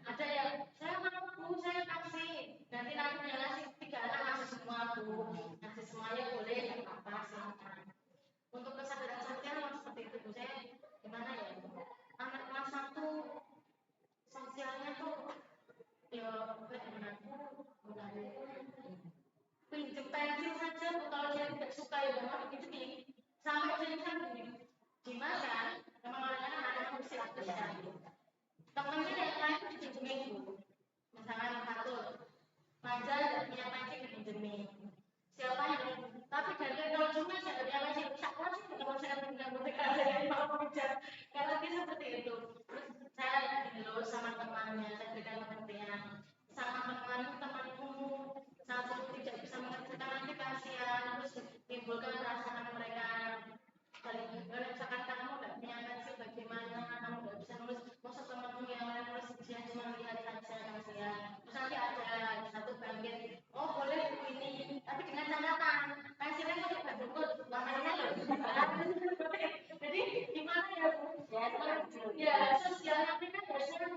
ada yang saya mau bu saya kasih nanti yang ngasih 3 anak ngasih semua bu ngasih semuanya boleh apa silakan untuk kesadaran sosial seperti itu bu saya gimana ya anak kelas 1 sosialnya tuh ya bukan pinjem pensil saja bu kalau dia tidak suka ya mau pinjem sampai jadi gimana memang orang-orang anak mesti aktif sekali temennya yang lain dipinjemin bu misalnya satu Maja tidak punya pensil dipinjemin siapa yang tapi dari kalau cuma saya ada pensil siapa sih kalau saya punya mereka ada yang mau mengejar karena dia seperti itu terus saya dulu sama temannya saya berikan pengertian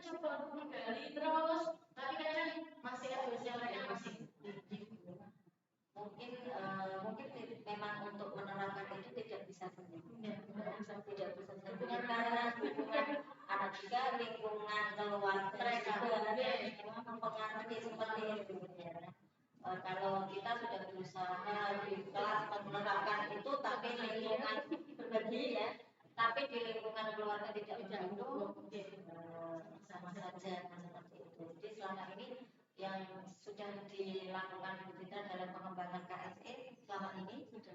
coba untuk menggali terus, tapi kadang masih ada usia-usia masih tinggi. Mungkin memang untuk menerapkan itu tidak bisa sendiri, tidak bisa sendiri karena lingkungan anak juga, lingkungan keluarga juga memang mempengaruhi seperti itu ya. Kalau kita sudah berusaha di kelas menerapkan itu, tapi lingkungan berbagi ya, tapi di lingkungan keluarga tidak mendukung, sama saja seperti itu. Jadi selama ini yang sudah dilakukan Bu Citra dalam pengembangan KSE selama ini sudah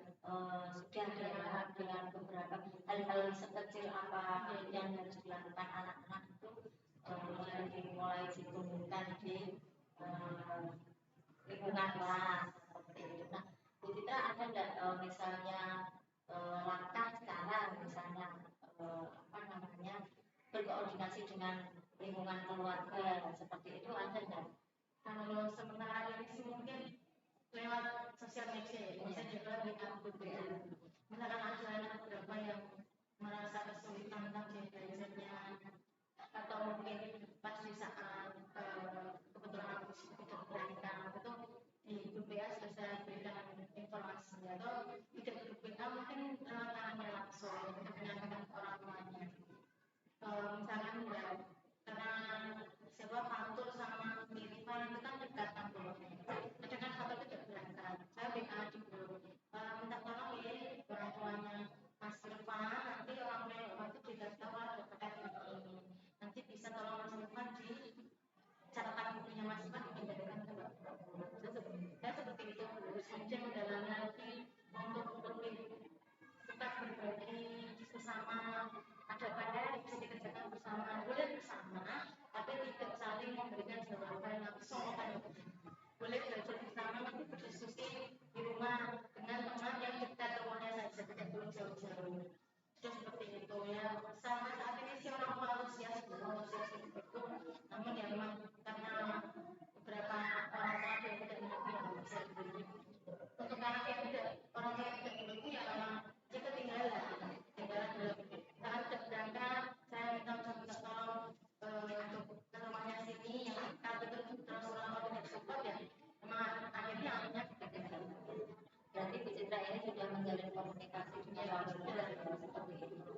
dengan beberapa hal-hal sekecil apa yang harus dilakukan anak-anak itu mulai ditumbuhkan di lingkungan kelas seperti itu. Nah, Bu Citra ada nggak misalnya langkah cara misalnya berkoordinasi dengan lingkungan keluarga seperti itu ada nggak? Kalau sementara ini sih mungkin lewat sosial media ya, bisa juga di upload ya. Misalkan ada anak beberapa yang merasa kesulitan tentang belajarnya, atau mungkin pas di saat kebetulan aku tidak berangkat itu di grup WA sudah saya berikan informasi, atau tidak grup WA mungkin tangannya langsung untuk menyampaikan ke orang tuanya. Misalkan ya, karena siapa pantul sama minimal itu kan dekat kantornya. Ada kan satu tidak berangkat, saya WA di grup, minta tolong ya orang tuanya Mas Irfan, nanti orang tua itu tidak tahu ada terkait ini. Nanti bisa tolong Mas Irfan di catatan bukunya Mas Irfan dipindahkan ke Bapak. Saya seperti itu, kemudian mendalami lagi untuk lebih kita berbagi bersama, ada PR bisa dikerjakan bersama, boleh bersama, tapi tidak saling memberikan jawaban langsung. Boleh belajar bersama, nanti berdiskusi di rumah dengan teman yang dekat, temannya saja tidak perlu jauh-jauh. Sudah seperti itu ya. Sama saat ini sih orang tua antusias seperti itu, namun ya memang karena beberapa orang tua yang tidak mengerti yang bisa diberi. Untuk anak yang tidak, orang yang tidak mengerti ya memang dia ketinggalan karena tidak berangkat. Saya minta tolong untuk ke rumahnya sini yang dekat itu, terus orang tua tidak support ya, memang akhirnya anaknya ketinggalan. Berarti Bu Citra ini sudah menjalin komunikasi dengan orang tua seperti itu.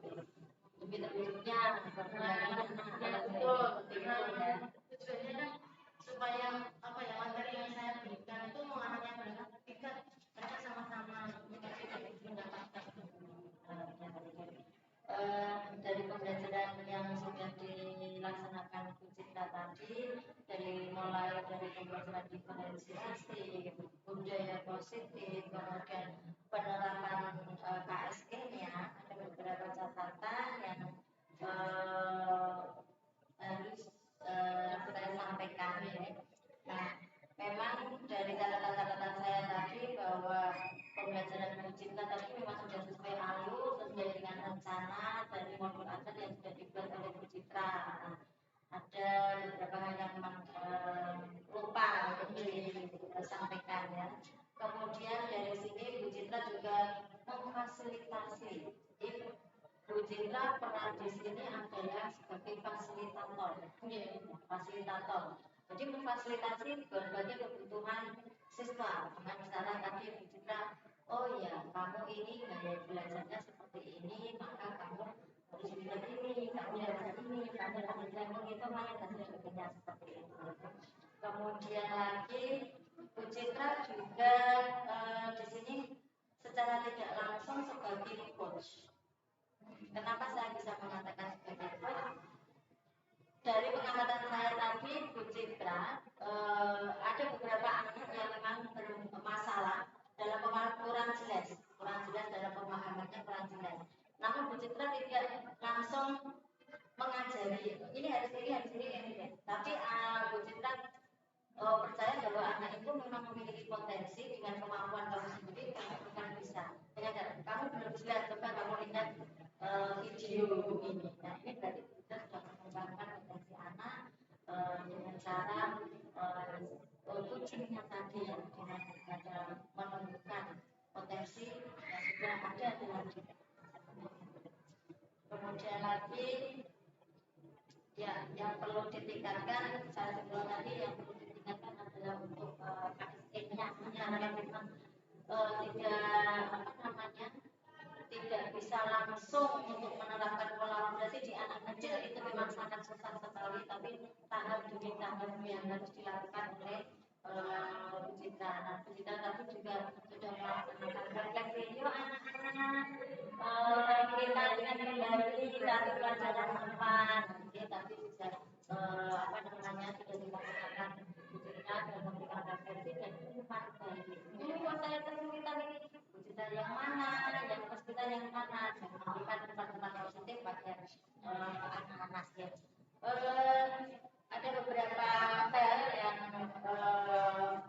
Lebih terwujudnya ya betul, tujuannya kan supaya apa ya, materi yang saya berikan itu mau anaknya berangkat ketika mereka sama-sama mendapatkan. Dari pembelajaran yang sudah dilaksanakan Bu Citra tadi, mulai dari pembelajaran diferensiasi, budaya positif, kemudian penerapan KSE-nya, ada beberapa catatan yang harus saya sampaikan ya. Nah, memang dari catatan-catatan saya tadi bahwa pembelajaran Bu Citra tadi memang sudah sesuai alur, sesuai dengan rencana dari modul adat yang sudah dibuat oleh Bu Citra. Nah, ada beberapa hal yang memang lupa untuk disampaikan ya. Kemudian dari sini Bu Citra juga memfasilitasi. Bu Citra peran di sini adalah sebagai fasilitator. Fasilitator. Jadi memfasilitasi berbagai kebutuhan siswa. Dengan misalnya tadi Bu Citra, oh ya kamu ini gaya belajarnya seperti ini, maka kamu harus bisa ini, kamu harus ini, kamu harus bisa menghitungan dan sebagainya seperti itu. Kemudian lagi Bu Citra juga di sini secara tidak langsung sebagai coach. Kenapa saya bisa mengatakan sebagai coach? Dari pengamatan saya tadi, Bu Citra, ada beberapa anak yang memang bermasalah dalam pemahaman, kurang jelas dalam pemahamannya, kurang jelas. Namun Bu Citra tidak langsung mengajari, ini harus ini. Tapi Bu Citra percaya bahwa anak itu memang memiliki potensi dengan kemampuan kamu sendiri, kamu akan bisa. Kamu belum bisa, coba kamu lihat video ini. Nah, ini berarti kita sudah mengembangkan potensi anak dengan cara coachingnya tadi ya, dengan cara menunjukkan potensi yang sudah ada dalam diri. Kemudian lagi ya yang perlu ditingkatkan saya sebelum tadi yang perlu ditingkatkan adalah untuk KSE-nya karena memang tidak bisa langsung untuk menerapkan pola moderasi di anak kecil itu memang sangat susah sekali, tapi tahap demi tahap yang harus dilakukan oleh Bu Citra. Nah, Bu Citra tadi juga sudah melaksanakan refleksi. Yuk anak-anak, kita dengan kembali dari pelajaran 4. Nanti tadi sudah sudah dilaksanakan Bu Citra dan memberikan refleksi dan umpan balik. Ini saya kesulitan ini. Bu Citra yang mana, yang kita yang mana, dan memberikan tempat-tempat positif bagi anak-anak ya. Ada beberapa hal yang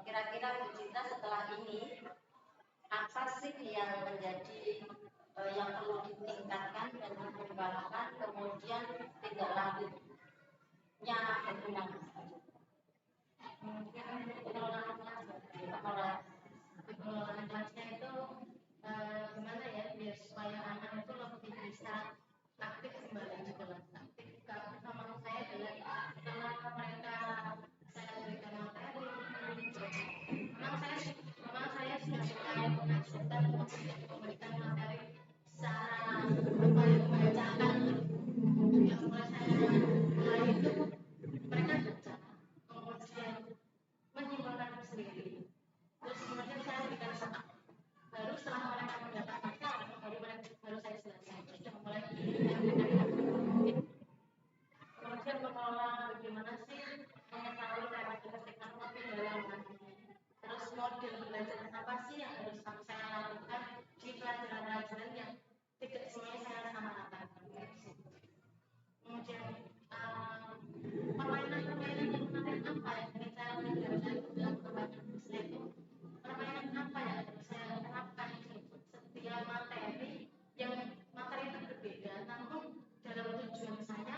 kira-kira Bu Citra setelah ini apa sih yang menjadi yang perlu ditingkatkan dan dikembangkan, kemudian tidak lanjutnya bagaimana? Mungkin pengelolaan kelasnya itu gimana ya biar supaya anak itu lebih bisa aktif kembali di kelas. Aktif sama saya adalah setelah mereka saya berikan materi, memang saya sudah mulai mengajarkan untuk memberikan materi secara membacakan. Yang mulai saya mulai itu mereka baca, kemudian menyimpulkan sendiri. Terus kemudian saya berikan semak. Baru setelah mereka mendapatkan baru saya selesai. Terus sudah mulai kemudian mengelola bagaimana sih mengetahui karakteristik anak dalam terus model belajar apa sih yang harus saya lakukan di pelajaran-pelajaran yang tidak semuanya saya samakan. Kemudian permainan-permainan yang menarik apa yang ingin saya belajar dalam pembelajaran saya itu permainan apa yang harus saya terapkan di setiap materi yang materi itu berbeda namun dalam tujuan saya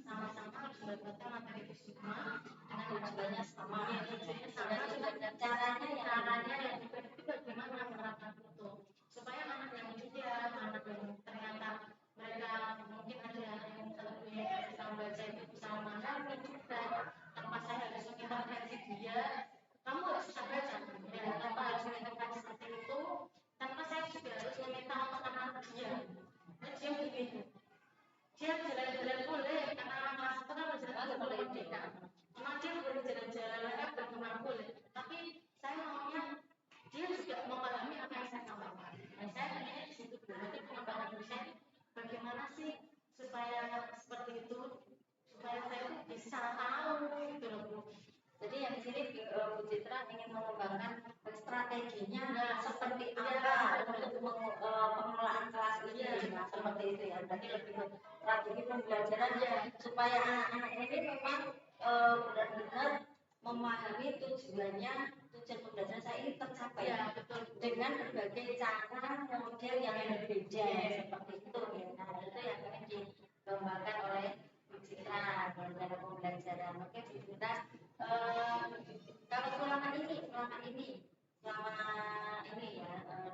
sama-sama harus mendapatkan materi itu semua dengan tujuannya sama dan caranya yang itu bagaimana menerapkan itu supaya anak yang diam, anak yang ternyata mereka mungkin ada yang lebih bisa membaca itu bisa memahami juga tanpa saya harus mengintervensi dia kamu harus bisa baca ya, tanpa harus mengintervensi seperti itu tanpa saya juga harus meminta untuk anak dia begini dia jalan-jalan boleh karena anak kelas itu kan berjalan boleh merdeka memang dia boleh jalan-jalan mereka berkembang boleh tapi saya maunya dia juga memahami apa yang saya sampaikan dan saya pengennya di situ berarti pengembangan diri saya bagaimana sih supaya seperti itu supaya saya bisa tahu gitu loh Bu. Jadi yang di sini Bu Citra ingin mengembangkan strateginya seperti apa untuk pengelolaan kelas ini, nah, seperti itu ya. Berarti lebih strategi pembelajaran ya supaya anak-anak ini memang benar-benar memahami tujuan pembelajaran saya ini tercapai ya, betul. Dengan berbagai cara model yang berbeda seperti itu ya. Nah itu yang ingin dikembangkan oleh Bu Citra dalam pembelajaran. Oke Bu Citra, kalau selama ini ya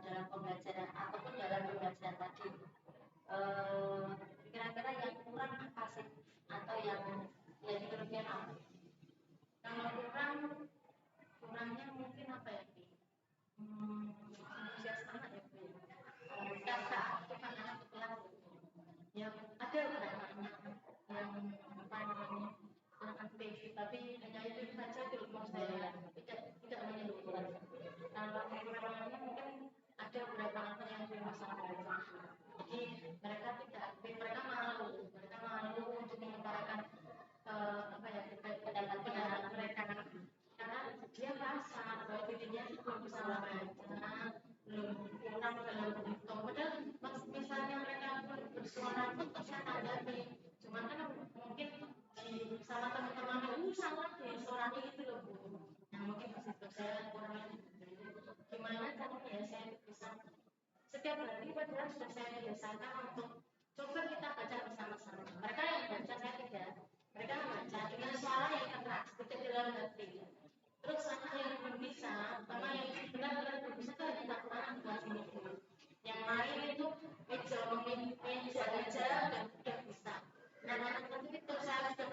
dalam pembelajaran ataupun dalam pembelajaran tadi kira-kira yang kurang apa sih atau yang jadi kelebihan apa? Kalau kurangnya mungkin apa ya Bi? Antusias anak ya Bu. Kata aktifan anak ke kelas yang ada beberapa anak yang apa namanya kurang aktif tapi hanya itu saja di rumah saya tidak menyeluruh. Kalau kekurangannya mungkin ada beberapa anak yang bermasalah belajar. Jadi mereka tidak aktif, mereka malu untuk mengutarakan pendapat mereka karena dia merasa bahwa dirinya belum bisa membaca, belum kurang dalam berhitung. Padahal misalnya mereka bersuara pun saya tanggapi, cuman kan mungkin sama teman-teman salah deh suaranya itu loh Bu. Nah mungkin disitu saya kurang gimana caranya ya saya bisa setiap hari padahal sudah saya biasakan untuk coba kita baca bersama-sama. Mereka yang baca saya tidak. Mereka membaca dengan suara yang keras, tidak dalam hati. Terus anak yang belum bisa, karena yang benar-benar belum bisa itu hanya satu anak kelas ini. Yang lain itu meja aja dan tidak bisa. Nah anak itu saya sudah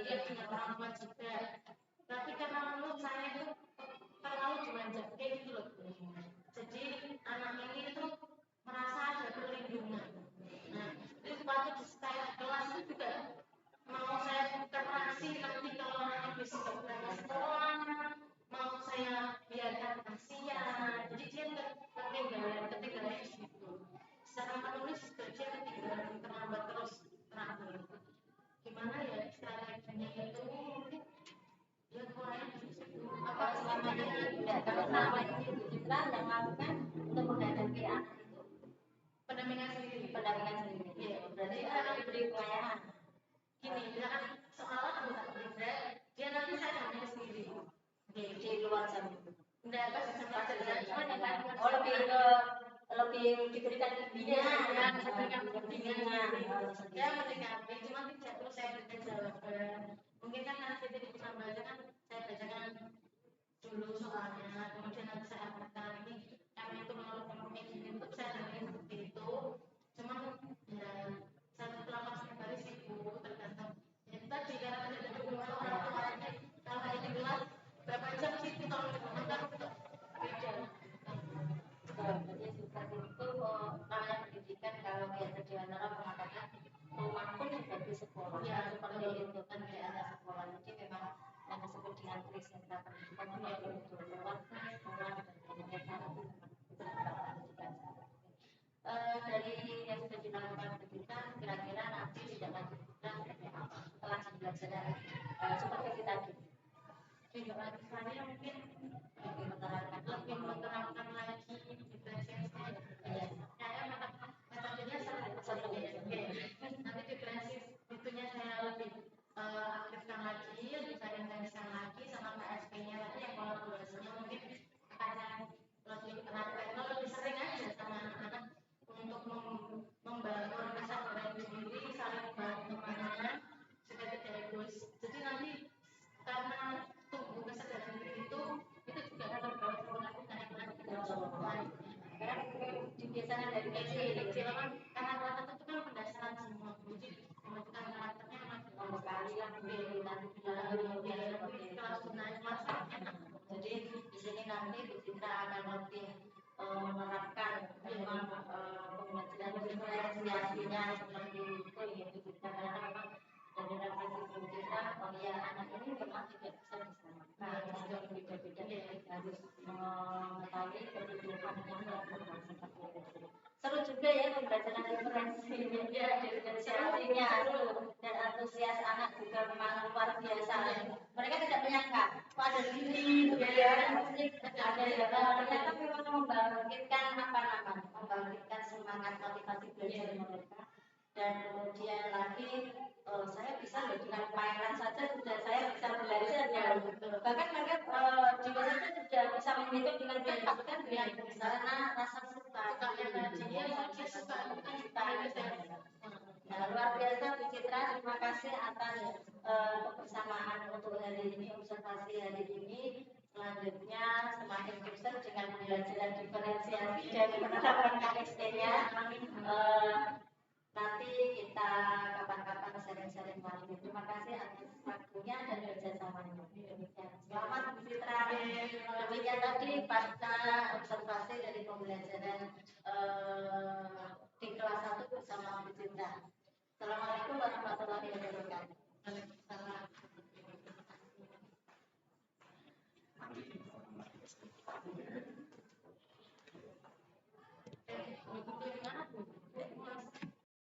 dia punya orang tua juga. Tapi karena menurut saya itu terlalu dimanja kayak gitu loh. Jadi anak ini itu merasa ada perlindungan. Nah, itu waktu di saya kelas itu juga mau saya kerasi nanti kalau anaknya bisa berangkat sekolah, mau saya biarkan kasihan. Jadi dia ketinggalan di situ. Secara menulis juga dia ketinggalan terlambat terus terakhir. Gimana ya strateginya itu? Ya kurang Apa selama ini tidak, kalau selama ini Bu Citra yang lakukan untuk menghadapi anak itu pendampingan sendiri. Iya, berarti akan diberi pelayanan. Gini, misalkan seolah anggota keluarga, dia nanti saya dampingi sendiri. Di luar jam itu. Enggak, pas sama kerja, cuma Oh, lebih diberikan bimbingan, ya, memberikan bimbingan. sendiri. Ya, mendekati, cuma tidak perlu saya berikan jawaban. Mungkin kan nanti di baca kan saya bacakan dulu soalnya, kemudian nanti saya akan ini kami itu menurut ini untuk saya dampingi seperti itu. Cuman ya satu kelas hari sibuk tergantung. Ya tadi karena ada dua orang tuanya, kalau ini kelas berapa jam sih kita menggunakan beda. Jadi seperti itu namanya pendidikan. Kalau dia Sudiantara mengatakan rumah pun sebagai sekolah. Ya, seperti itu kan tidak ada sekolah. Jadi memang yang disebut dengan sentra pendidikan itu lewat sekolah dan pendidikan pendidikan. Dari yang sudah dilakukan pendidikan, kira-kira nanti tidak lanjut setelah pembelajaran seperti tadi. Tidak lagi saya mungkin lebih menerapkan lagi diferensiasi. Saya metodenya nanti diferensiasi itunya saya lebih aktifkan lagi, lebih saya intensifkan lagi sama KSP-nya lagi yang kolaborasinya mungkin akan lebih sering aja sama anak-anak untuk membangun kesadaran diri, saling bantu temannya supaya tidak egois. Jadi nanti karena tumbuh kesadaran diri itu juga akan melakukan anak-anak Karena dibiasakan dari kecil kan karena anak itu kan pendasaran semua. Jadi pembentukan karakternya sekali lah nanti kelas naik kelas enak. Jadi di sini nanti kita akan lebih menerapkan memang pembelajaran diferensiasinya seperti itu ya kita, karena memang dari refleksi kita, oh ya anak ini memang tidak bisa disamakan, sudah berbeda-beda, harus mengetahui kehidupan yang seperti itu. Seru juga ya pembelajaran diferensi ya, diferensiasinya dan antusias anak juga memang luar biasa. Mereka tidak menyangka kok ada gini ya, ada ternyata memang membangkitkan membangkitkan semangat motivasi belajar mereka. Dan kemudian lagi saya bisa loh dengan mainan saja sudah saya bisa belajar ya. Bahkan mereka di saja sudah bisa menghitung dengan cepat kan, karena rasa suka dia masih suka Nah, luar biasa Bu Citra, terima kasih atas kebersamaan untuk hari ini, observasi hari ini. Selanjutnya semakin sukses dengan pembelajaran diferensiasi dan penerapan KSP-nya. Nanti kita kapan-kapan sharing-sharing lagi. Terima kasih atas waktunya dan kerjasamanya. Selamat Bu Citra. Demikian tadi pada observasi dari pembelajaran